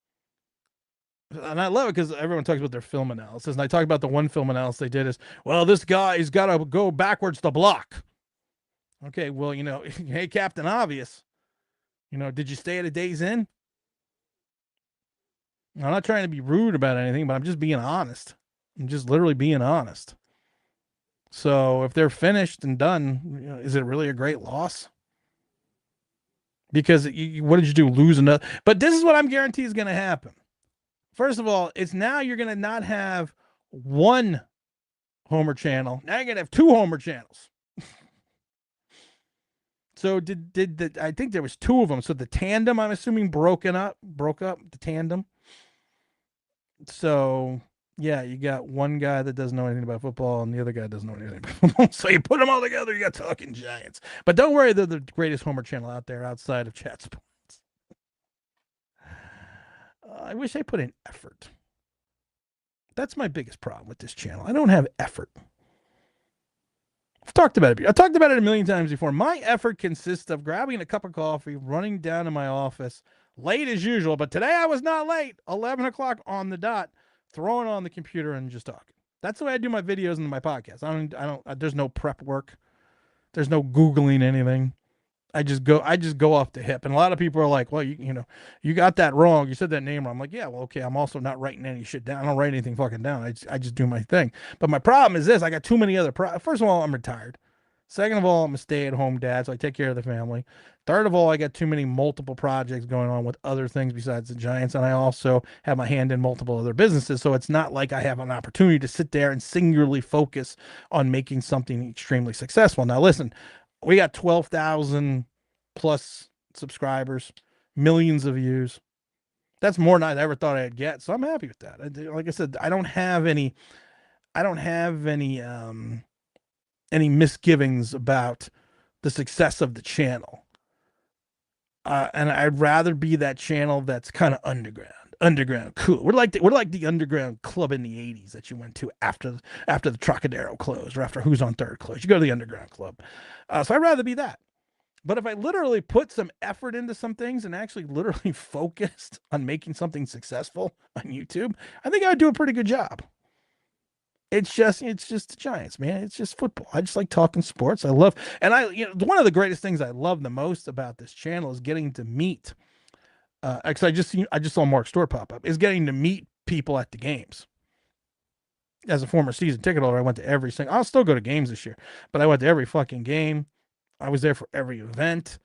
and I love it because everyone talks about their film analysis, and I talk about the one film analysis they did is, well, this guy's got to go backwards to block. Okay, well, hey, Captain Obvious, did you stay at a Days Inn? I'm not trying to be rude about anything, but I'm just being honest. I'm just literally being honest. So if they're finished and done, is it really a great loss? Because what did you do? Lose another? But this is what I'm guaranteed is going to happen. First of all, it's now you're going to not have one Homer channel. Now you're going to have 2 Homer channels. So I think there was 2 of them. So the tandem, I'm assuming, broke up the tandem. So yeah, you got one guy that doesn't know anything about football and the other guy doesn't know anything about football. So you put them all together, you got talking Giants. But don't worry, they're the greatest Homer channel out there outside of Chat Sports. I wish I put in effort. That's my biggest problem with this channel. I don't have effort. I've talked about it. I've talked about it a million times before. My effort consists of grabbing a cup of coffee, running down to my office, late as usual, but today I was not late. 11 o'clock on the dot, throwing on the computer and just talking. That's the way I do my videos and my podcast. I don't, there's no prep work. There's no Googling anything. I just go off the hip. And a lot of people are like, well, you got that wrong. You said that name wrong. I'm like, yeah, well, okay. I'm also not writing any shit down. I don't write anything fucking down. I just do my thing. But my problem is this: I got too many other. First of all, I'm retired. Second of all, I'm a stay-at-home dad, so I take care of the family. Third of all, I got too many multiple projects going on with other things besides the Giants, and I also have my hand in multiple other businesses. So it's not like I have an opportunity to sit there and singularly focus on making something extremely successful. Now, listen, we got 12,000 plus subscribers, millions of views. That's more than I ever thought I'd get. So I'm happy with that. Like I said, I don't have any misgivings about the success of the channel. And I'd rather be that channel that's kind of underground cool. We're like the underground club in the 80s that you went to after the Trocadero closed or after Who's on Third closed. You go to the underground club. So I'd rather be that. But if I literally put some effort into some things and actually literally focused on making something successful on YouTube, I think I would do a pretty good job. It's just the Giants, man. It's just football. I just like talking sports. I love, and one of the greatest things I love the most about this channel is getting to meet. Because I just saw Mark Stewart pop up. Is getting to meet people at the games. As a former season ticket holder, I went to every single. I'll still go to games this year, but I went to every fucking game. I was there for every event.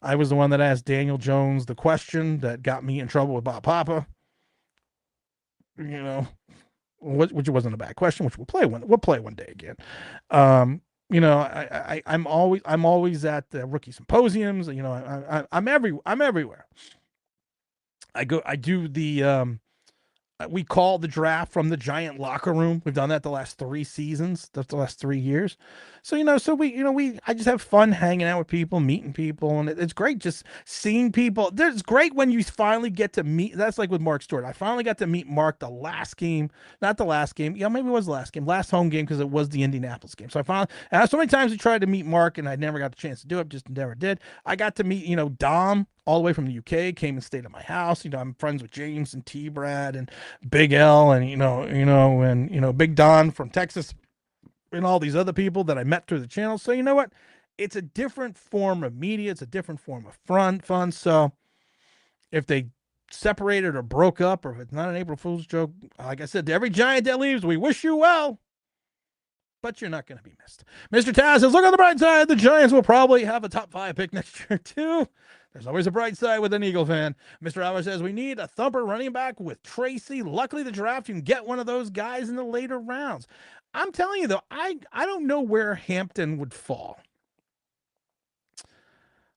I was the one that asked Daniel Jones the question that got me in trouble with Bob Papa. Which wasn't a bad question, which we'll play one day again. I'm always at the rookie symposiums. I'm everywhere. I do the we call the draft from the Giant locker room. We've done that the last 3 seasons, the last 3 years. So, I just have fun hanging out with people, meeting people. And it's great just seeing people. It's great when you finally get to meet. That's like with Mark Stewart. I finally got to meet Mark the last game, not the last game. Yeah, maybe it was the last home game because it was the Indianapolis game. So so many times we tried to meet Mark and I never got the chance to do it. Just never did. I got to meet, Dom all the way from the UK, came and stayed at my house. I'm friends with James and T Brad and Big L and Big Don from Texas and all these other people that I met through the channel. So you know what? It's a different form of media. It's a different form of fun. So if they separated or broke up, or if it's not an April Fool's joke, like I said, to every Giant that leaves, we wish you well. But you're not going to be missed. Mr. Taz says, look on the bright side. The Giants will probably have a top 5 pick next year, too. There's always a bright side with an Eagle fan. Mr. Albert says, we need a thumper running back with Tracy. Luckily, the draft, you can get one of those guys in the later rounds. I'm telling you, though, I don't know where Hampton would fall.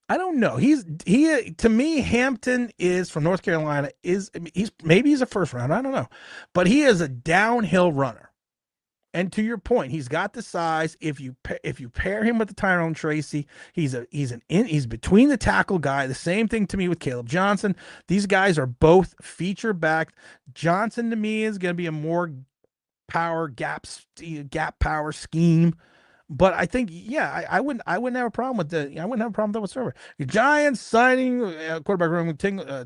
I don't know. To me, Hampton is from North Carolina. He's a first round. I don't know. But he is a downhill runner. And to your point, he's got the size. If you pair him with the Tyrone Tracy, he's between the tackle guy. The same thing to me with Caleb Johnson. These guys are both feature back. Johnson to me is going to be a more gap power scheme. But I think, yeah, I wouldn't have a problem with that. I wouldn't have a problem with that whatsoever. The Giants signing quarterback room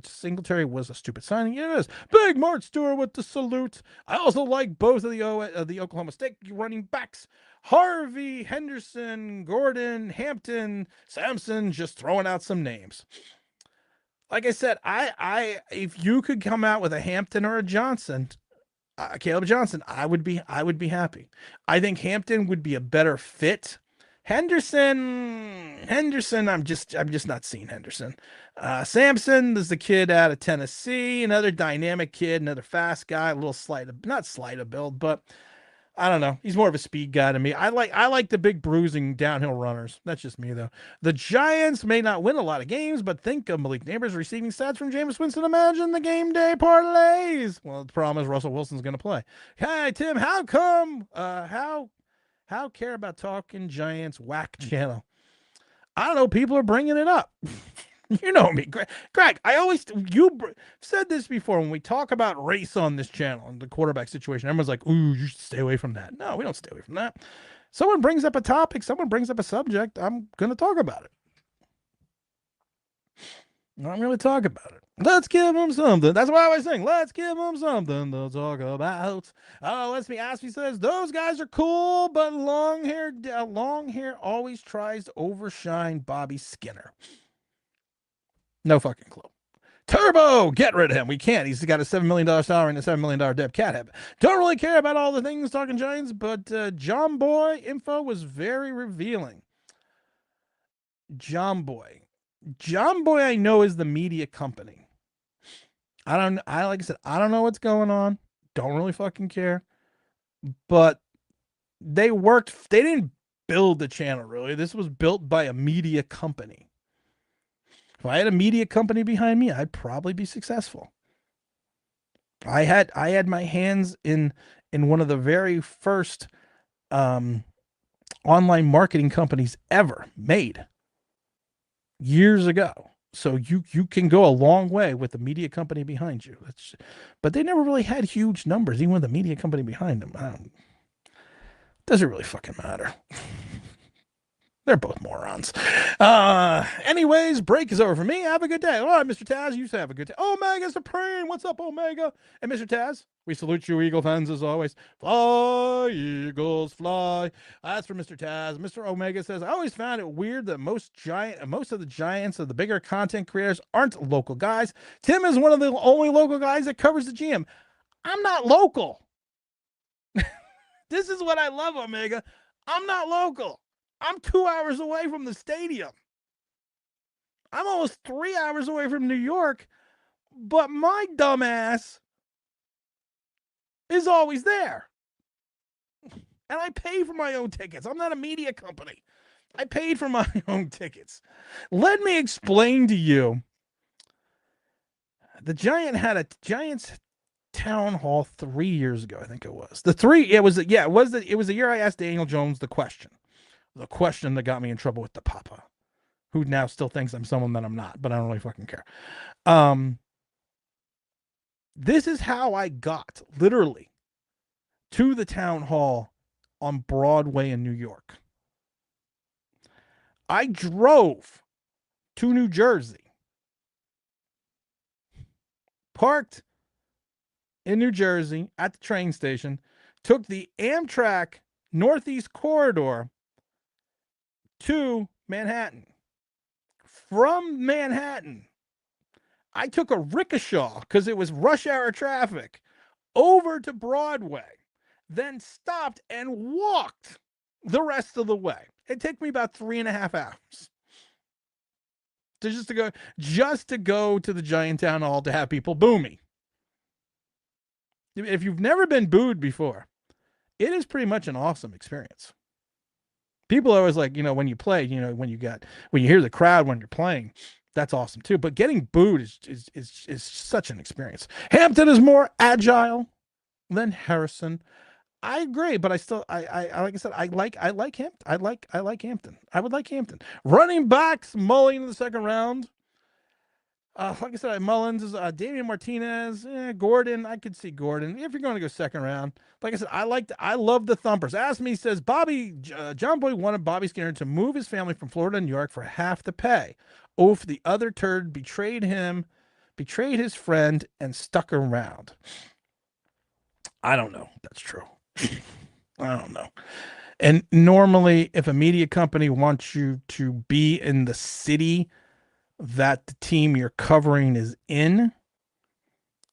Singletary was a stupid signing. It is. Big Mark Stewart with the salute. I also like both of the Oklahoma State running backs. Harvey, Henderson, Gordon, Hampton, Sampson, just throwing out some names. Like I said, if you could come out with a Hampton or a Johnson, Caleb Johnson, I would be happy. I think Hampton would be a better fit. Henderson, I'm just not seeing Henderson. Sampson is the kid out of Tennessee, another dynamic kid, another fast guy, a little not slight of build, but I don't know. He's more of a speed guy to me. I like the big bruising downhill runners. That's just me though. The Giants may not win a lot of games, but think of Malik Neighbors receiving stats from Jameis Winston. Imagine the game day parlays. Well, the problem is Russell Wilson's going to play. Hey Tim, how come? How care about talking Giants whack channel? I don't know. People are bringing it up. You know me, Greg. You said this before when we talk about race on this channel and the quarterback situation. Everyone's like, "Ooh, you should stay away from that." No, we don't stay away from that. Someone brings up a topic, someone brings up a subject, I'm going to talk about it. I'm going to talk about it. Let's give them something. That's why I always sing. Let's give them something to talk about. Oh, let's be Aspie says those guys are cool, but long hair always tries to overshine Bobby Skinner. No fucking clue. Turbo, get rid of him. We can't. He's got a $7 million salary and a $7 million dead cat habit. Don't really care about all the things talking Giants, but John Boy info was very revealing. John Boy. John Boy, I know, is the media company. Like I said, I don't know what's going on. Don't really fucking care. But they didn't build the channel really. This was built by a media company. If I had a media company behind me, I'd probably be successful. I had my hands in one of the very first online marketing companies ever made years ago. So you can go a long way with the media company behind you. But they never really had huge numbers, even with the media company behind them. Doesn't really fucking matter. They're both morons. Anyways, break is over for me. Have a good day. All right, Mr. Taz, you have a good day. Omega Supreme. What's up, Omega? And Mr. Taz, we salute you, Eagle fans, as always. Fly, Eagles, fly. That's for Mr. Taz. Mr. Omega says, I always found it weird that most of the giants of the bigger content creators aren't local guys. Tim is one of the only local guys that covers the GM. I'm not local. This is what I love, Omega. I'm not local. I'm 2 hours away from the stadium. I'm almost 3 hours away from New York, but my dumbass is always there. And I pay for my own tickets. I'm not a media company. I paid for my own tickets. Let me explain to you. The Giants town hall 3 years ago, I think it was. It was the year I asked Daniel Jones the question that got me in trouble with the Papa, who now still thinks I'm someone that I'm not, but I don't really fucking care. This is how I got literally to the town hall on Broadway in New York. I drove to New Jersey, parked in New Jersey at the train station, took the Amtrak Northeast Corridor to Manhattan. From Manhattan, I took a rickshaw because it was rush hour traffic over to Broadway, then stopped and walked the rest of the way. It took me about 3.5 hours just to go to the Giant Town Hall to have people boo me. If you've never been booed before, it is pretty much an awesome experience. People are always like, when you play, when you hear the crowd when you're playing, that's awesome too. But getting booed is such an experience. Hampton is more agile than Harrison. I agree, but I still, like I said, I like Hampton. I like Hampton. I would like Hampton. Running backs, Mully in the second round. Like I said, Mullins is Damian Martinez, Gordon. I could see Gordon if you're going to go second round. Like I said, I love the thumpers. Ask me says John Boy wanted Bobby Skinner to move his family from Florida to New York for half the pay. Oof, the other turd betrayed his friend, and stuck around. I don't know. That's true. I don't know. And normally, if a media company wants you to be in the city that the team you're covering is in,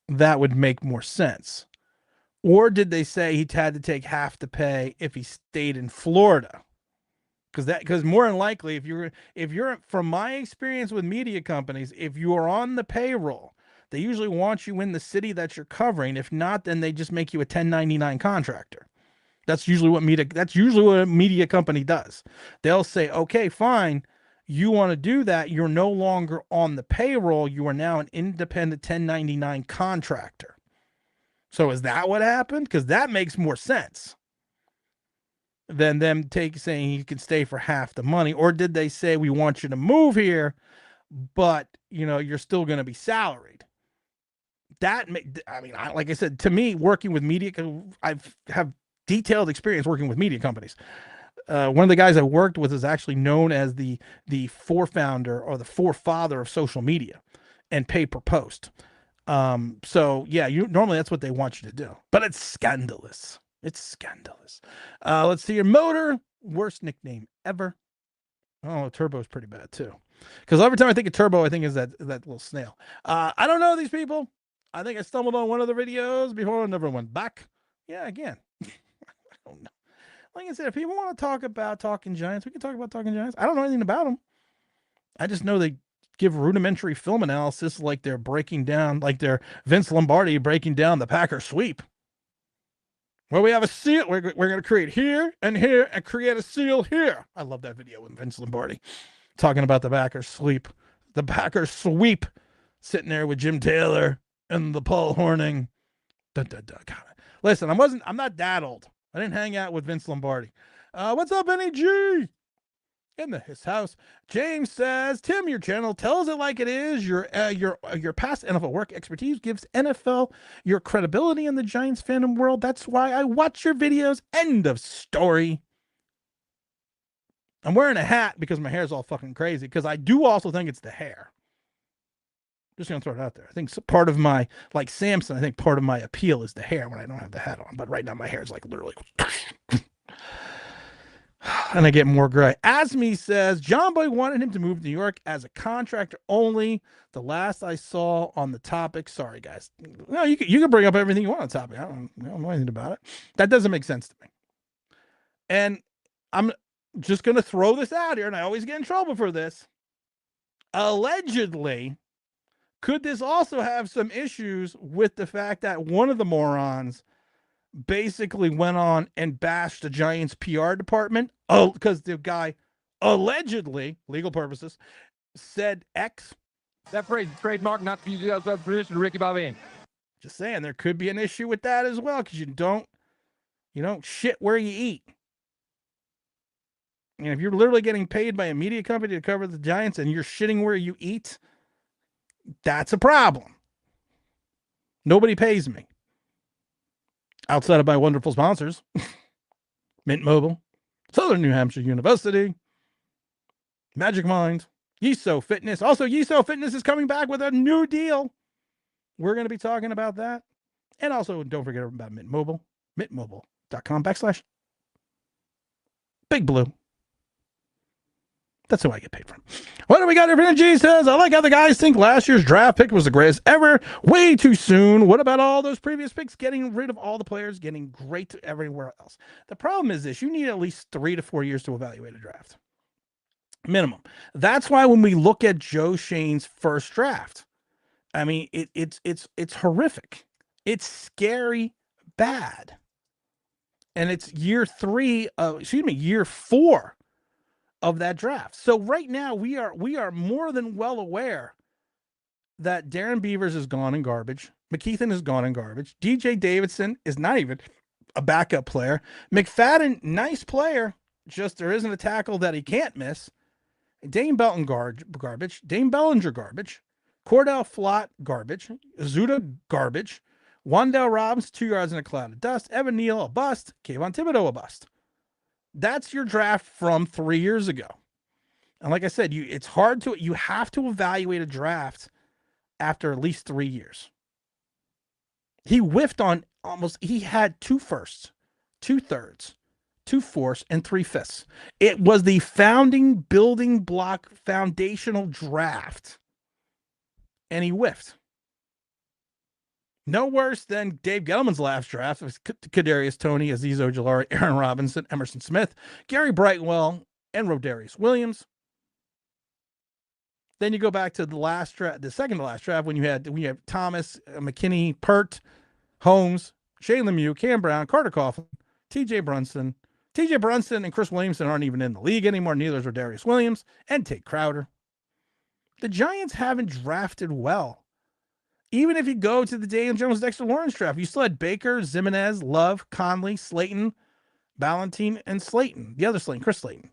that would make more sense. Or did they say he had to take half the pay if he stayed in Florida? Because more than likely, if you're from my experience with media companies, if you are on the payroll, they usually want you in the city that you're covering. If not, then they just make you a 1099 contractor. That's usually what a media company does. They'll say, okay, fine. You want to do that, you're no longer on the payroll. You are now an independent 1099 contractor. So is that what happened? Because that makes more sense than them saying you can stay for half the money. Or did they say, we want you to move here, but you're still going to be salaried? Like I said, to me, working with media, I have detailed experience working with media companies. One of the guys I worked with is actually known as the forefounder or the forefather of social media. and pay per post. So yeah, normally that's what they want you to do, but it's scandalous. It's scandalous. Let's see your motor. Worst nickname ever. Oh, Turbo's pretty bad too. Because every time I think of Turbo, I think is that little snail. I don't know these people. I think I stumbled on one of the videos before and never went back. Yeah, again. I don't know. Like I said, if people want to talk about Talking Giants, we can talk about Talking Giants. I don't know anything about them. I just know they give rudimentary film analysis like they're breaking down, like they're Vince Lombardi breaking down the Packer sweep. Well, we have a seal. We're going to create here and create a seal here. I love that video with Vince Lombardi talking about the Packer sweep. The Packer sweep, sitting there with Jim Taylor and the Paul Hornung. Dun, dun, dun. God. Listen, I'm not that old. I didn't hang out with Vince Lombardi. What's up, NEG? In his house. James says, Tim, your channel tells it like it is. Your past NFL work expertise gives NFL your credibility in the Giants fandom world. That's why I watch your videos. End of story. I'm wearing a hat because my hair's all fucking crazy, because I do also think it's the hair. Just gonna throw it out there. I think part of my, like Samson, I think part of my appeal is the hair when I don't have the hat on. But right now my hair is like literally and I get more gray. Asmi says, John Boy wanted him to move to New York as a contractor only. The last I saw on the topic. Sorry, guys. No, you can bring up everything you want on the topic. I don't know anything about it. That doesn't make sense to me. And I'm just going to throw this out here, and I always get in trouble for this. Allegedly, could this also have some issues with the fact that one of the morons basically went on and bashed the Giants PR department? Oh, because the guy allegedly, legal purposes, said X. That phrase is trademark, not to use outside position, Ricky Bobby. Just saying, there could be an issue with that as well, because you don't shit where you eat. And if you're literally getting paid by a media company to cover the Giants and you're shitting where you eat, that's a problem. Nobody pays me. Outside of my wonderful sponsors, Mint Mobile, Southern New Hampshire University, Magic Mind, Yiso Fitness. Also, Yiso Fitness is coming back with a new deal. We're going to be talking about that. And also, don't forget about Mint Mobile, mintmobile.com/Big Blue. That's who I get paid from. What do we got here? G says, I like how the guys think last year's draft pick was the greatest ever. Way too soon. What about all those previous picks? Getting rid of all the players, getting great everywhere else. The problem is this. You need at least 3 to 4 years to evaluate a draft. Minimum. That's why when we look at Joe Shane's first draft, I mean, it's horrific. It's scary bad. And it's year 4 of that draft. So right now we are more than well aware that Darren Beavers is gone in garbage. McKeithen is gone in garbage. DJ Davidson is not even a backup player. McFadden, nice player, just there isn't a tackle that he can't miss. Dane Belton garbage. Dane Bellinger garbage. Cordell Flott garbage. Zuda garbage. Wandale Robinson 2 yards in a cloud of dust. Evan Neal a bust. Kayvon Thibodeau a bust. That's your draft from 3 years ago. And like I said, you have to evaluate a draft after at least 3 years. He whiffed on he had 2 firsts, 2 thirds, 2 fourths, and 3 fifths. It was the founding building block foundational draft. And he whiffed. No worse than Dave Gettleman's last draft. It was Kadarius Toney, Azeez Ojulari, Aaron Robinson, Emerson Smith, Gary Brightwell, and Rodarius Williams. Then you go back to the last draft, the second to last draft, when you have Thomas, McKinney, Pert, Holmes, Shane Lemieux, Cam Brown, Carter Coughlin, TJ Brunson. TJ Brunson and Chris Williamson aren't even in the league anymore. Neither is Rodarius Williams and Tate Crowder. The Giants haven't drafted well. Even if you go to the Daniel Jones, Dexter Lawrence draft, you still had Baker, Zimenez, Love, Conley, Slayton, Ballentine, and Slayton. The other Slayton, Chris Slayton.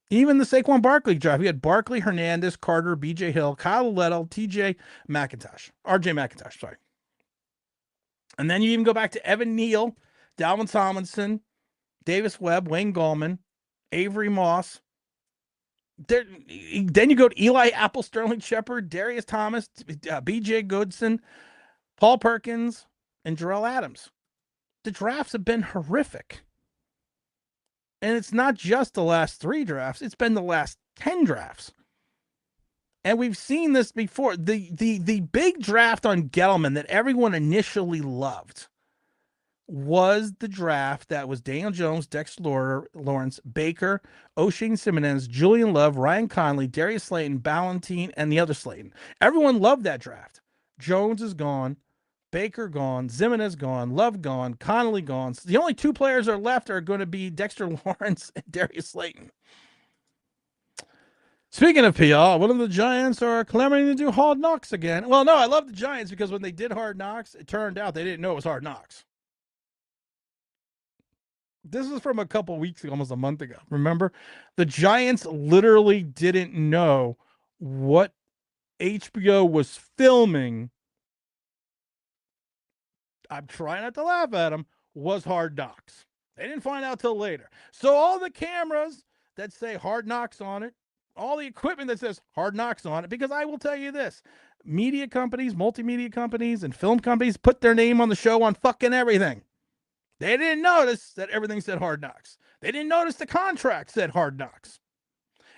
Even the Saquon Barkley draft, you had Barkley, Hernandez, Carter, B.J. Hill, Kyle Lettle, R.J. McIntosh, sorry. And then you even go back to Evan Neal, Dalvin Tomlinson, Davis Webb, Wayne Gallman, Avery Moss, Then you go to Eli Apple, Sterling Shepard, Darius Thomas, B.J. Goodson, Paul Perkins, and Jarrell Adams. The drafts have been horrific. And it's not just the last 3 drafts, it's been the last 10 drafts. And we've seen this before. The big draft on Gettleman that everyone initially loved was the draft that was Daniel Jones, Dexter Lawrence, Baker, O'Shane Simmons, Julian Love, Ryan Conley, Darius Slayton, Ballentine, and the other Slayton. Everyone loved that draft. Jones is gone. Baker gone, Zimenez gone, Love gone, Connolly gone. So the only 2 players that are left are going to be Dexter Lawrence and Darius Slayton. Speaking of PR, one of the Giants are clamoring to do Hard Knocks again. Well, no, I love the Giants because when they did Hard Knocks, it turned out they didn't know it was Hard Knocks. This was from a couple weeks ago, almost a month ago. Remember? The Giants literally didn't know what HBO was filming. I'm trying not to laugh at them, was Hard Knocks. They didn't find out till later. So all the cameras that say Hard Knocks on it, all the equipment that says Hard Knocks on it, because I will tell you this, media companies, multimedia companies, and film companies put their name on the show on fucking everything. They didn't notice that everything said Hard Knocks. They didn't notice the contract said Hard Knocks.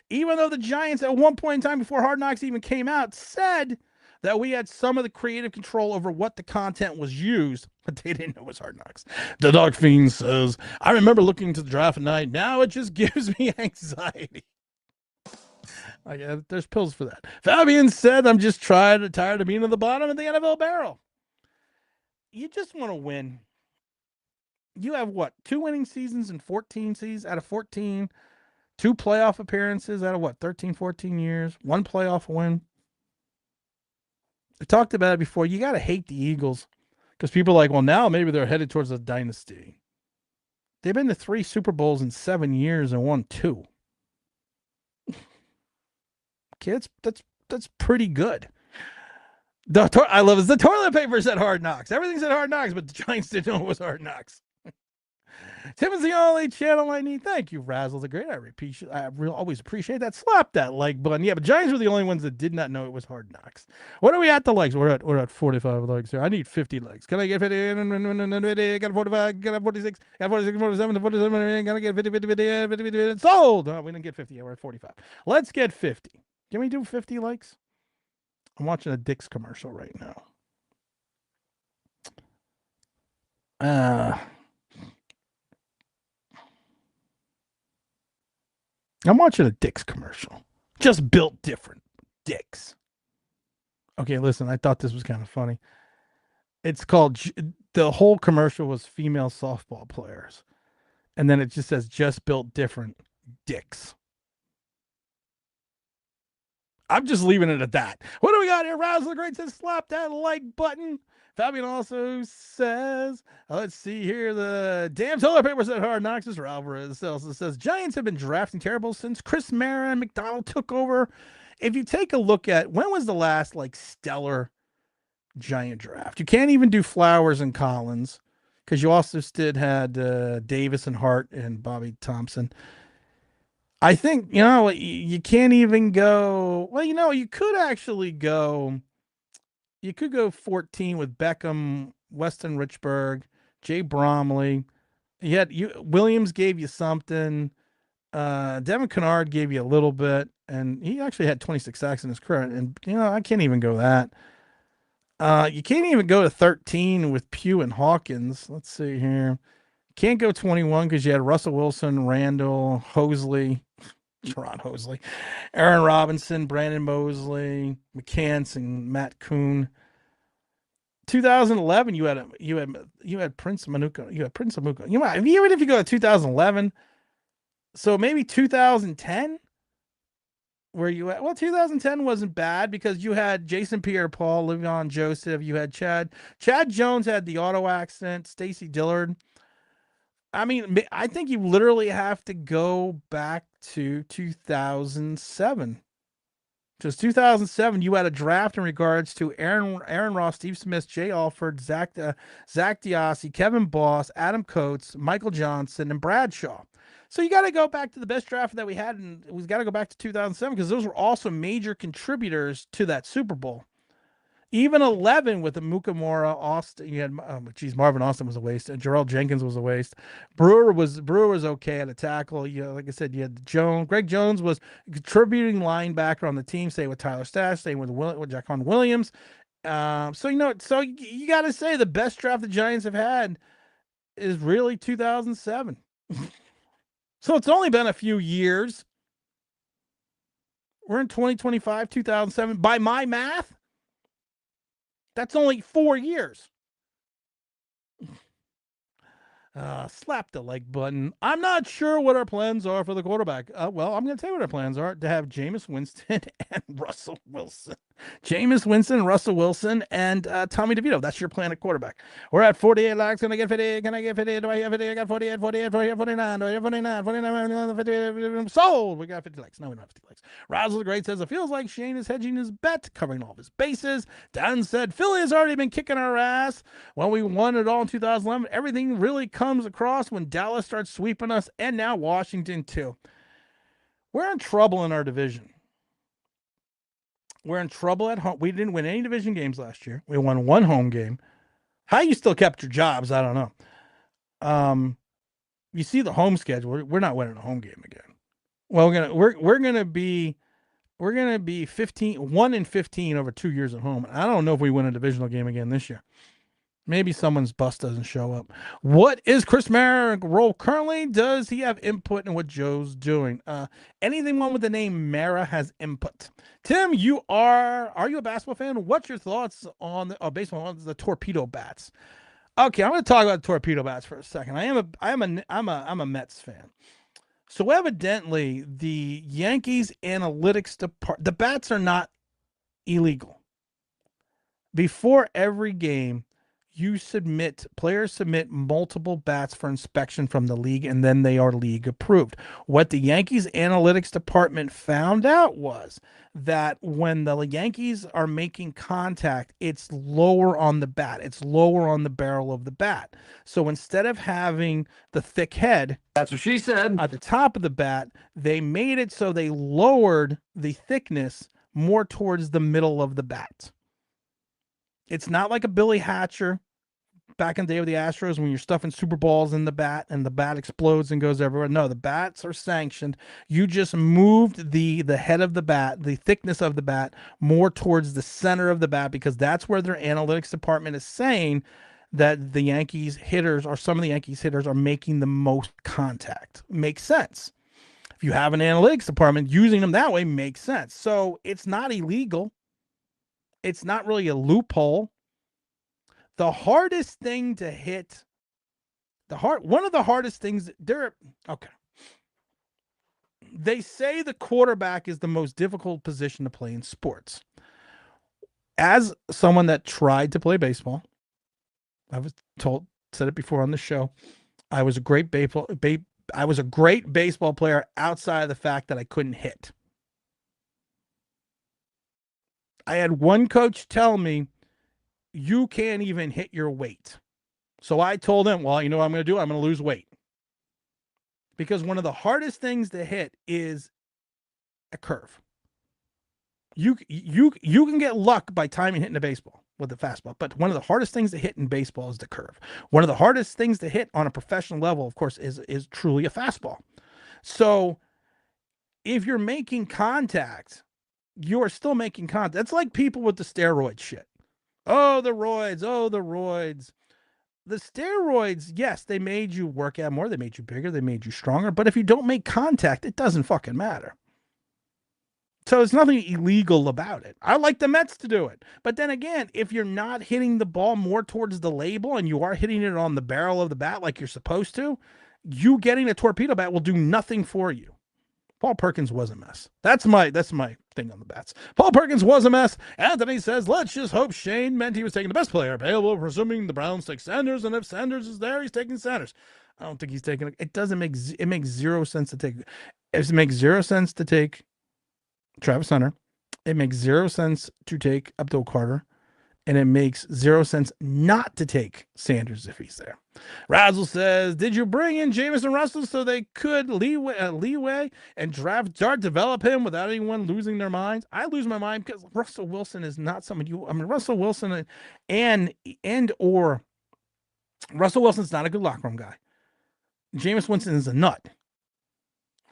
Even though the Giants at one point in time before Hard Knocks even came out said that we had some of the creative control over what the content was used, but they didn't know it was Hard Knocks. The Dark Fiend says, I remember looking to the draft at night. Now it just gives me anxiety. There's pills for that. Fabian said, I'm just tired of being at the bottom of the NFL barrel. You just want to win. You have what? 2 winning seasons in 14 seasons out of 14. 2 playoff appearances out of what? 13, 14 years. 1 playoff win. I talked about it before. You got to hate the Eagles because people are like, well, now maybe they're headed towards a dynasty. They've been to 3 Super Bowls in 7 years and won 2. Kids, that's pretty good. I love it. The toilet paper said Hard Knocks. Everything said Hard Knocks, but the Giants didn't know it was Hard Knocks. Tim is the only channel I need. Thank you, Razzle the Great. I always appreciate that. Slap that like button. Yeah, but Giants were the only ones that did not know it was Hard Knocks. What are we at the likes? We're at 45 likes here. I need 50 likes. Can I get 50? Got 45, got 46, got 46, 47, 47. Gotta get 50, 50, 50, 50, 50. Sold. Oh, we didn't get 50 yet. We're at 45. Let's get 50. Can we do 50 likes? I'm watching a Dick's commercial right now. I'm watching a Dick's commercial. Just built different. Dick's. Okay, listen, I thought this was kind of funny. It's called, the whole commercial was female softball players. And then it just says, just built different. Dick's. I'm just leaving it at that. What do we got here? Razzle the Great says, slap that like button. Fabian also says, let's see here. The damn toilet paper said Hard Knocks. Mr. Alvarez also says, Giants have been drafting terrible since Chris Mara and McDonald took over. If you take a look at, when was the last stellar Giant draft? You can't even do Flowers and Collins because you also had Davis and Hart and Bobby Thompson. I think, you can't even go, you could actually go, you could go 14 with Beckham, Weston Richburg, Jay Bromley. Williams gave you something. Devin Kennard gave you a little bit, and he actually had 26 sacks in his career. And, I can't even go that. You can't even go to 13 with Pugh and Hawkins. Let's see here. Can't go 21 because you had Russell Wilson, Randall, Hosley, Teron Hosley, Aaron Robinson, Brandon Mosley, McCants, and Matt Kuhn. 2011, you had Prince Manuka. You had Prince Amuka. Even if you go to 2011, so maybe 2010, where you at? Well, 2010 wasn't bad because you had Jason Pierre-Paul, Le'Veon Joseph. You had Chad Jones had the auto accident. Stacy Dillard. I mean, I think you literally have to go back to 2007. Just 2007, you had a draft in regards to Aaron Ross, Steve Smith, Jay Alford, Zach Diassi, Kevin Boss, Adam Coates, Michael Johnson, and Bradshaw. So you got to go back to the best draft that we had, and we've got to go back to 2007 because those were also major contributors to that Super Bowl. Even 11 with the Mukamura, Austin, you had, Marvin Austin was a waste, and Jarrell Jenkins was a waste. Brewer was okay at a tackle. Like I said, you had Jones. Greg Jones was a contributing linebacker on the team. Stay with Tyler Stash. Stay with Jaquan Williams. So you got to say the best draft the Giants have had is really 2007. So it's only been a few years. We're in 2025, 2007. By my math, that's only 4 years. Slap the like button. I'm not sure what our plans are for the quarterback. Well, I'm going to tell you what our plans are: to have Jameis Winston and Russell Wilson. Jameis Winston, Russell Wilson, and Tommy DeVito. That's your plan at quarterback. We're at 48 likes. Can I get 50? Can I get 50? Do I have 50? I got 48, 48, 48, 49. Do I have 49? 49, 50. Sold. We got 50 likes. No, we don't have 50 likes. Razzle the Great says, it feels like Shane is hedging his bet, covering all of his bases. Dan said, Philly has already been kicking our ass. When we won it all in 2011, everything really comes across when Dallas starts sweeping us, and now Washington too. We're in trouble in our division. We're in trouble at home. We didn't win any division games last year. We won one home game. How you still kept your jobs, I don't know. You see the home schedule. We're not winning a home game again. Well, we're gonna be 1-15 over 2 years at home. I don't know if we win a divisional game again this year. Maybe someone's bus doesn't show up. What is Chris Merrick's role currently? Does he have input in what Joe's doing? Anything one with the name Mara has input. Tim, are you a basketball fan? What's your thoughts on baseball on the torpedo bats? Okay, I'm going to talk about the torpedo bats for a second. I'm a Mets fan. So evidently, the Yankees analytics department, the bats are not illegal. Before every game, players submit multiple bats for inspection from the league, and then they are league approved. What the Yankees analytics department found out was that when the Yankees are making contact, it's lower on the bat. It's lower on the barrel of the bat. So instead of having the thick head, That's what she said, at the top of the bat, they made it so they lowered the thickness more towards the middle of the bat. It's not like a Billy Hatcher back in the day with the Astros when you're stuffing super balls in the bat and the bat explodes and goes everywhere. No, the bats are sanctioned. You just moved the head of the bat, the thickness of the bat, more towards the center of the bat, because that's where their analytics department is saying that the Yankees hitters, or some of the Yankees hitters, are making the most contact. Makes sense. If you have an analytics department, using them that way makes sense. So it's not illegal. It's not really a loophole. The hardest thing to hit, one of the hardest things, okay. They say the quarterback is the most difficult position to play in sports. As someone that tried to play baseball, said it before on the show, I was a great baseball player outside of the fact that I couldn't hit. I had one coach tell me, you can't even hit your weight. So I told him, well, you know what I'm going to do? I'm going to lose weight. Because one of the hardest things to hit is a curve. You can get luck by timing hitting a baseball with the fastball, but one of the hardest things to hit in baseball is the curve. One of the hardest things to hit on a professional level, of course, is truly a fastball. So if you're making contact, you are still making contact. That's like people with the steroid shit. Oh, the roids. The steroids, yes, they made you work out more. They made you bigger. They made you stronger. But if you don't make contact, it doesn't fucking matter. So there's nothing illegal about it. I like the Mets to do it. But then again, if you're not hitting the ball more towards the label and you are hitting it on the barrel of the bat like you're supposed to, you getting a torpedo bat will do nothing for you. Paul Perkins was a mess. That's my thing on the bats. Paul Perkins was a mess. Anthony says, let's just hope Shane meant he was taking the best player available, presuming the Browns take Sanders, and if Sanders is there, he's taking Sanders. I don't think he's taking it. It makes zero sense to take. It makes 0 sense to take Travis Hunter. It makes 0 sense to take Abdul Carter. and it makes 0 sense not to take Sanders if he's there. Razzle says, did you bring in Jameis and Russell so they could leeway and develop him without anyone losing their minds? I lose my mind because Russell Wilson is not someone Russell Wilson or Russell Wilson's not a good locker room guy. Jameis Winston is a nut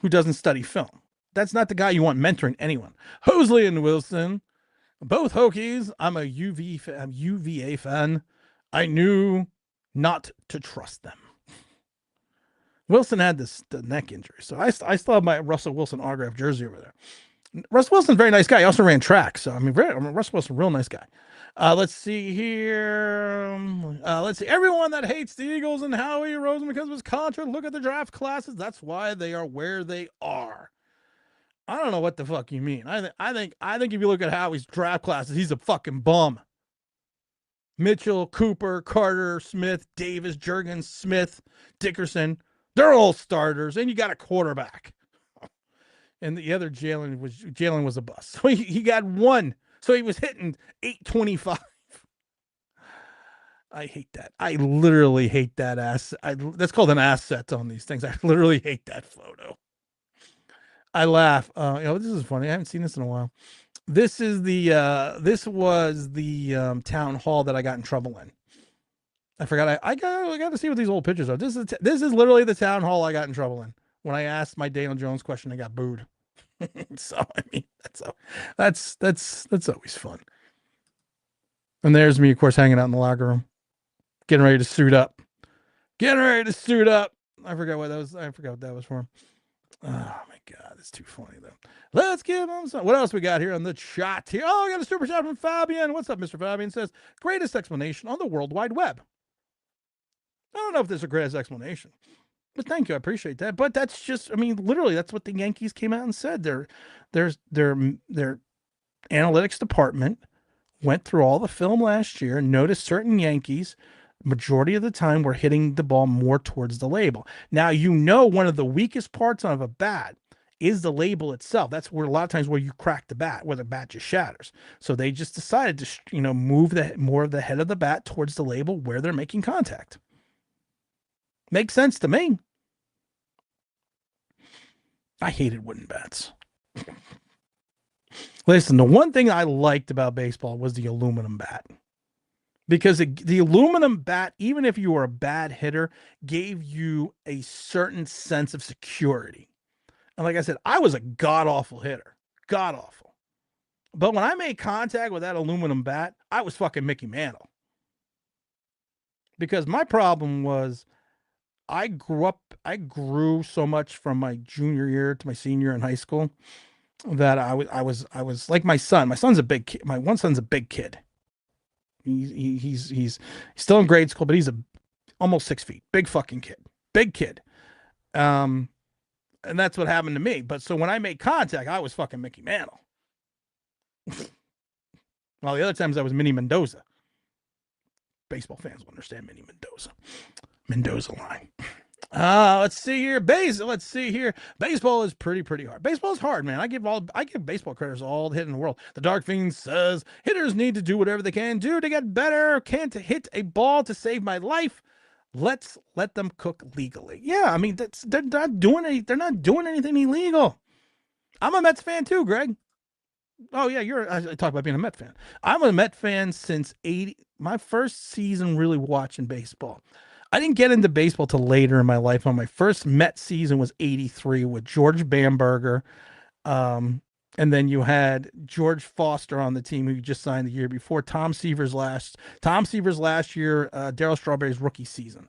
who doesn't study film. That's not the guy you want mentoring anyone. Hosley and Wilson, both Hokies. I'm a UVA fan. I knew not to trust them. Wilson had the neck injury, so I still have my Russell Wilson autographed jersey over there. Russell Wilson's a very nice guy. He also ran track, so Russell Wilson, real nice guy. Let's see here. Let's see. Everyone that hates the Eagles and Howie Roseman because of his contract, look at the draft classes. That's why they are where they are. I don't know what the fuck you mean. I think if you look at Howie's draft classes, he's a fucking bum. Mitchell, Cooper, Carter, Smith, Davis, Juergens, Smith, Dickerson. They're all starters, and you got a quarterback. And the other Jalen was a bust. So he got one. So he was hitting 825. I hate that. I literally hate that ass. That's called an asset on these things. I literally hate that photo. I laugh. This is funny. I haven't seen this in a while. This was the town hall that I got in trouble in. I forgot. I got to see what these old pictures are. This is literally the town hall I got in trouble in. When I asked my Daniel Jones question, I got booed. So I mean, that's always fun. And there's me, of course, hanging out in the locker room, getting ready to suit up. I forgot what that was for. Oh my God, it's too funny though. Let's give them some. What else we got here on the chat here? Oh, I got a super chat from Fabian. What's up, Mr. Fabian? Says, greatest explanation on the World Wide Web. I don't know if this is a greatest explanation, but thank you. I appreciate that. But that's just, I mean, literally, that's what the Yankees came out and said. Their analytics department went through all the film last year and noticed certain Yankees, majority of the time, were hitting the ball more towards the label. Now, one of the weakest parts of a bat is the label itself. That's where a lot of times where you crack the bat, where the bat just shatters. So they just decided to, move more of the head of the bat towards the label where they're making contact. Makes sense to me. I hated wooden bats. Listen, the one thing I liked about baseball was the aluminum bat. Because the aluminum bat, even if you were a bad hitter, gave you a certain sense of security. And like I said, I was a god-awful hitter. God-awful. But when I made contact with that aluminum bat, I was fucking Mickey Mantle. Because my problem was I grew so much from my junior year to my senior year in high school that I was like my son. My son's a big kid. My one son's a big kid. He's still in grade school, but he's almost 6 feet. Big fucking kid. Big kid. And that's what happened to me. But so when I made contact, I was fucking Mickey Mantle. While the other times I was Minnie Mendoza. Baseball fans will understand Minnie Mendoza. Mendoza line. Let's see here. Baseball is pretty hard. Baseball is hard, man. I give baseball creditors all the hit in the world. The Dark Fiend says hitters need to do whatever they can do to get better. Can't hit a ball to save my life. Let's let them cook legally. Yeah, I mean they're not doing anything illegal. I'm a Mets fan too, Greg. Oh yeah, I talk about being a Met fan. I'm a Met fan since my first season really watching baseball. I didn't get into baseball till later in my life. On my first Met season was 83 with George Bamberger. And then you had George Foster on the team who just signed the year before. Tom Seaver's last year, Darryl Strawberry's rookie season.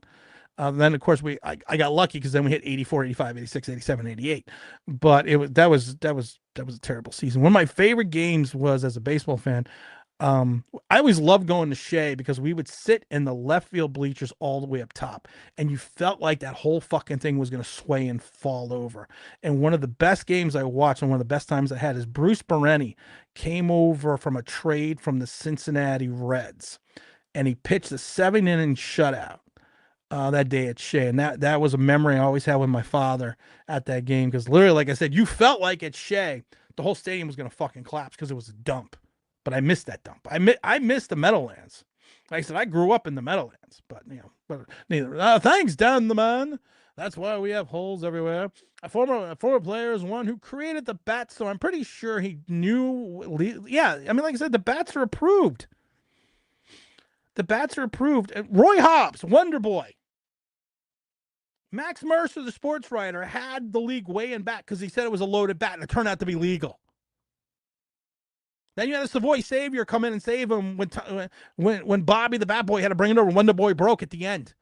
Then of course I got lucky because then we hit 84, 85, 86, 87, 88. But that was a terrible season. One of my favorite games was, as a baseball fan, I always loved going to Shea because we would sit in the left field bleachers all the way up top, and you felt like that whole fucking thing was going to sway and fall over. And one of the best games I watched and one of the best times I had is Bruce Bereni came over from a trade from the Cincinnati Reds, and he pitched a 7-inning shutout that day at Shea. And that was a memory I always had with my father at that game, because literally, like I said, you felt like at Shea, the whole stadium was going to fucking collapse because it was a dump. but I missed that dump. I missed the Meadowlands. Like I said, I grew up in the Meadowlands, but but neither. Thanks, Dan the man. That's why we have holes everywhere. A former player is one who created the bats, so I'm pretty sure he knew. Yeah, I mean, like I said, the bats are approved. The bats are approved. Roy Hobbs, Wonder Boy. Max Mercer, the sports writer, had the league weighing back because he said it was a loaded bat, and it turned out to be legal. Then you had a Savoy Savior come in and save him when Bobby the Bat Boy had to bring it over. Wonder Boy broke at the end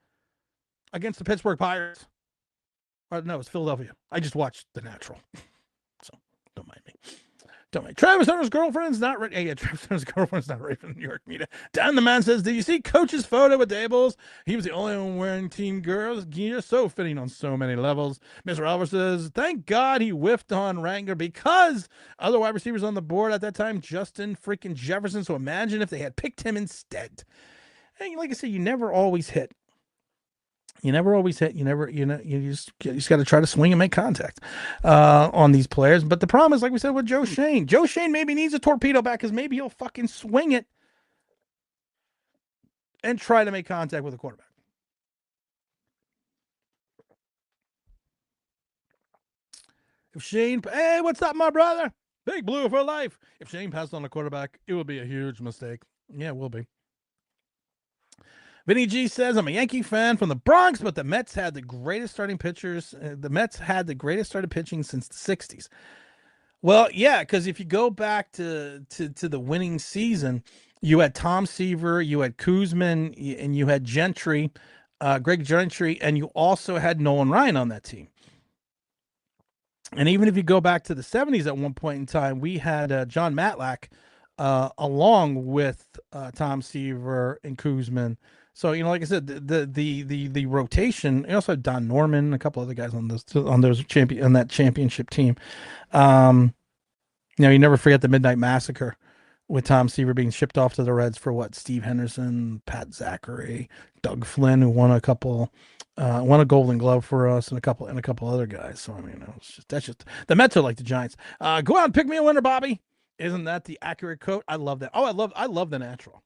against the Pittsburgh Pirates. Or, no, it's Philadelphia. I just watched The Natural, so don't mind me. Don't mind. Travis Hunter's girlfriend's not ready. Yeah, Travis Hunter's girlfriend's not ready for the New York media. Dan the man says, "Did you see Coach's photo with Dables? He was the only one wearing Team Girls gear. So fitting on so many levels." Mr. Albert says, "Thank God he whiffed on Wrangler because other wide receivers on the board at that time, Justin freaking Jefferson. So imagine if they had picked him instead." And like I said, you never always hit. You just got to try to swing and make contact on these players. But the problem is, like we said with Joe Schoen, Joe Schoen maybe needs a torpedo back because maybe he'll fucking swing it and try to make contact with the quarterback. If Shane, hey, what's up, my brother? Big Blue for life. If Shane passed on the quarterback, it would be a huge mistake. Yeah, it will be. Vinny G says, "I'm a Yankee fan from the Bronx, but the Mets had the greatest starting pitchers. The Mets had the greatest starting pitching since the 60s. Well, yeah, because if you go back to the winning season, you had Tom Seaver, you had Kuzman, and you had Gentry, Greg Gentry, and you also had Nolan Ryan on that team. And even if you go back to the 70s at one point in time, we had John Matlack along with Tom Seaver and Kuzman. So, like I said, the rotation. You also had Don Norman, a couple other guys on that championship team. You never forget the Midnight Massacre with Tom Seaver being shipped off to the Reds for Steve Henderson, Pat Zachary, Doug Flynn, who won a Golden Glove for us, and a couple other guys. So I mean, that's just the Mets are like the Giants. Go out and pick me a winner, Bobby. Isn't that the accurate quote? I love that. Oh, I love The Natural.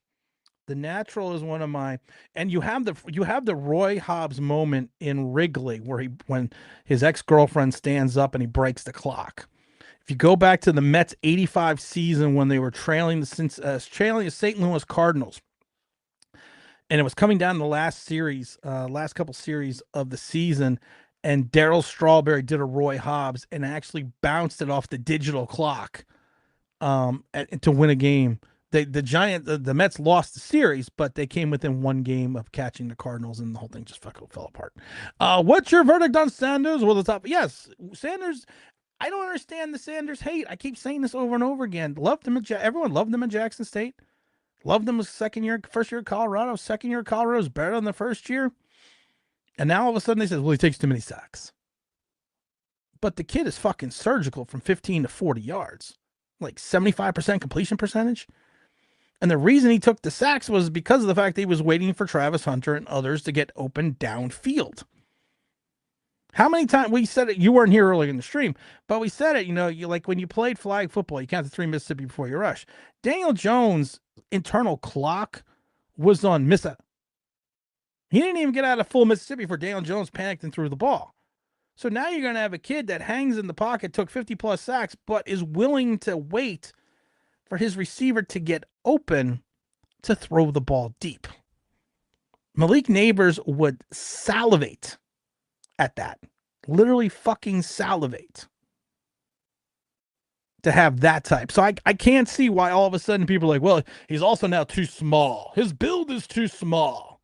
The Natural is one of my, and you have the Roy Hobbs moment in Wrigley when his ex-girlfriend stands up and he breaks the clock. If you go back to the Mets 85 season when they were trailing the St. Louis Cardinals, and it was coming down to the last couple series of the season, and Darryl Strawberry did a Roy Hobbs and actually bounced it off the digital clock to win a game. The Mets lost the series, but they came within one game of catching the Cardinals, and the whole thing just fucking fell apart. What's your verdict on Sanders? Well, the top, yes, Sanders. I don't understand the Sanders hate. I keep saying this over and over again. Everyone loved him in Jackson State. Loved him as first year of Colorado. Second year of Colorado is better than the first year. And now all of a sudden they say, well, he takes too many sacks. But the kid is fucking surgical from 15 to 40 yards. Like 75% completion percentage. And the reason he took the sacks was because of the fact that he was waiting for Travis Hunter and others to get open downfield. How many times we said it? You weren't here earlier in the stream, but we said it. You like when you played flag football, you count to 3 Mississippi before you rush. Daniel Jones' internal clock was on Missa. He didn't even get out of full Mississippi before Daniel Jones panicked and threw the ball. So now you're going to have a kid that hangs in the pocket, took 50 plus sacks, but is willing to wait for his receiver to get open to throw the ball deep. Malik Neighbors would salivate at that. Literally fucking salivate to have that type. So I can't see why all of a sudden people are like, well, he's also now too small. His build is too small.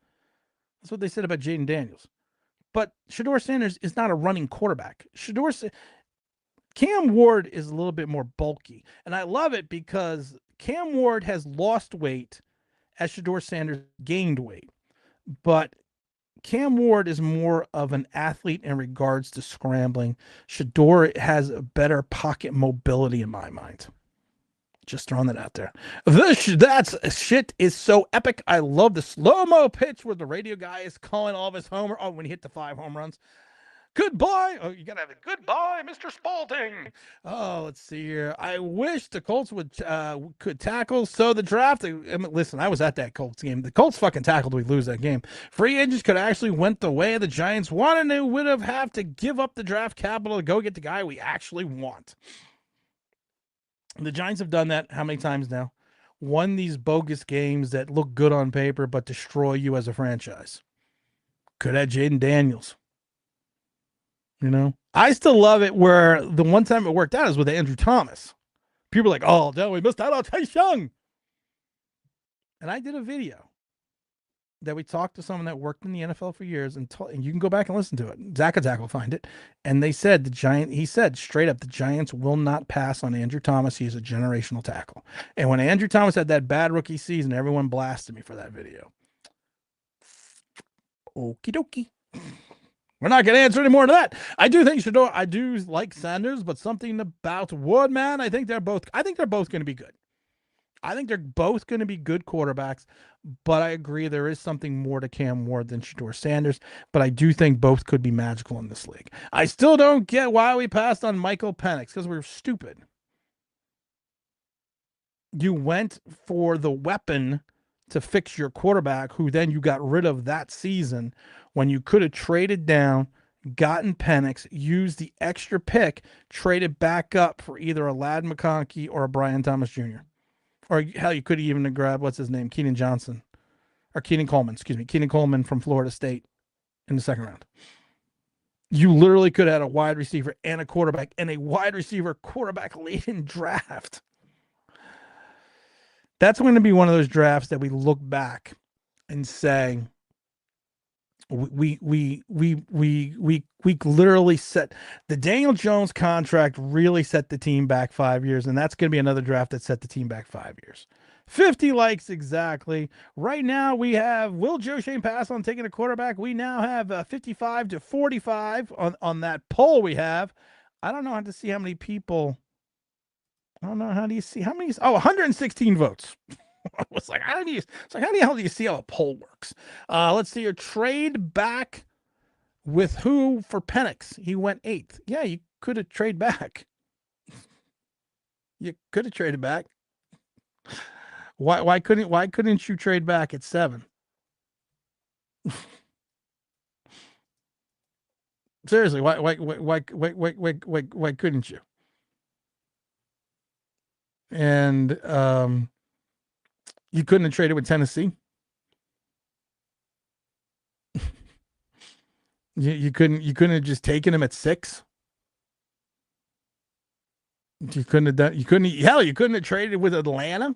That's what they said about Jaden Daniels. But Shedeur Sanders is not a running quarterback. Cam Ward is a little bit more bulky. And I love it because Cam Ward has lost weight as Shedeur Sanders gained weight. But Cam Ward is more of an athlete in regards to scrambling. Shedeur has a better pocket mobility in my mind. Just throwing that out there. That shit is so epic. I love the slow-mo pitch where the radio guy is calling all of his homer. Oh, when he hit the 5 home runs. Goodbye. Oh, you gotta have a goodbye, Mr. Spalding. Oh, let's see here. I wish the Colts could tackle. So the draft. I mean, listen, I was at that Colts game. The Colts fucking tackled. We lose that game. Free agents could actually went the way of the Giants wanted. They would have to give up the draft capital to go get the guy we actually want. The Giants have done that how many times now? Won these bogus games that look good on paper but destroy you as a franchise. Could have Jaden Daniels. You know, I still love it where the one time it worked out is with Andrew Thomas. People are like, oh, no, we missed out on Chase Young. And I did a video that we talked to someone that worked in the NFL for years, and you can go back and listen to it. Zach will find it. And they said he said straight up, the Giants will not pass on Andrew Thomas. He is a generational tackle. And when Andrew Thomas had that bad rookie season, everyone blasted me for that video. Okie dokie. We're not going to answer any more to that. I do think Shador. I do like Sanders, but something about Woodman. I think they're both going to be good. I think they're both going to be good quarterbacks, but I agree there is something more to Cam Ward than Shador Sanders. But I do think both could be magical in this league. I still don't get why we passed on Michael Penix, because we're stupid. You went for the weapon to fix your quarterback, who then you got rid of that season, when you could have traded down, gotten Penix, used the extra pick, traded back up for either a Ladd McConkey or a Brian Thomas Jr. Or hell, you could even grab, what's his name, Keenan Coleman from Florida State in the second round. You literally could have had a wide receiver and a quarterback, and a wide receiver quarterback laden draft. That's going to be one of those drafts that we look back and say, we literally set the Daniel Jones contract, really set the team back 5 years, and that's going to be another draft that set the team back 5 years. 50 likes exactly. Right now we have, will Joe Shane pass on taking a quarterback? We now have 55 to 45 on that poll we have. I don't know how to see how many people. I don't know. How do you see how many? Oh, 116 votes. I was like, how the hell do you see how a poll works? Let's see your trade back with who for Penix? He went 8th. Yeah, you could have traded back. You could have traded back. Why couldn't you trade back at 7? Seriously, why couldn't you? And you couldn't have traded with Tennessee. you couldn't have just taken him at 6. You couldn't have done. You couldn't have traded with Atlanta.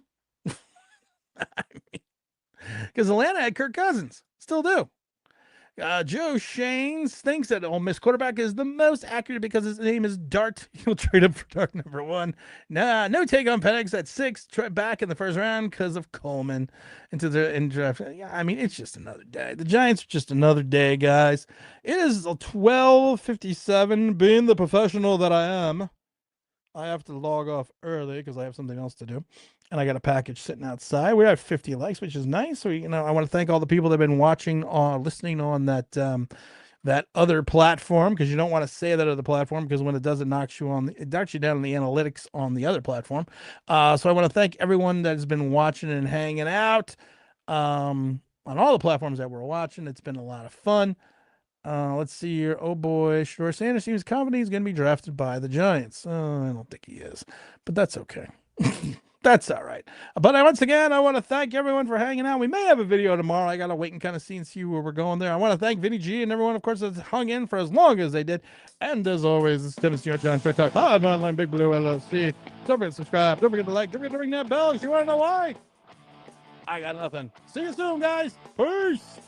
Because Atlanta had Kirk Cousins, still do. Joe Shanes thinks that Ole Miss quarterback is the most accurate because his name is Dart. He'll trade up for Dart number 1. Nah, no take on Penix at 6. Back in the first round because of Coleman into the draft. Yeah, I mean, it's just another day. The Giants are just another day, guys. It is 12:57. Being the professional that I am, I have to log off early because I have something else to do. And I got a package sitting outside. We have 50 likes, which is nice. So, I want to thank all the people that have been watching or listening on that other platform, because you don't want to say that other platform, because when it does, it knocks you down in the analytics on the other platform. So I want to thank everyone that has been watching and hanging out on all the platforms that we're watching. It's been a lot of fun. Let's see here. Oh boy, Shador Sanders seems confident he's going to be drafted by the Giants. I don't think he is, but that's okay. That's all right. But once again, I want to thank everyone for hanging out. We may have a video tomorrow. I got to wait and kind of see where we're going there. I want to thank Vinny G and everyone, of course, that's hung in for as long as they did. And as always, it's Dennis New John Fair Talk. Online Big Blue LLC. Don't forget to subscribe. Don't forget to like. Don't forget to ring that bell if you want to know why. I got nothing. See you soon, guys. Peace.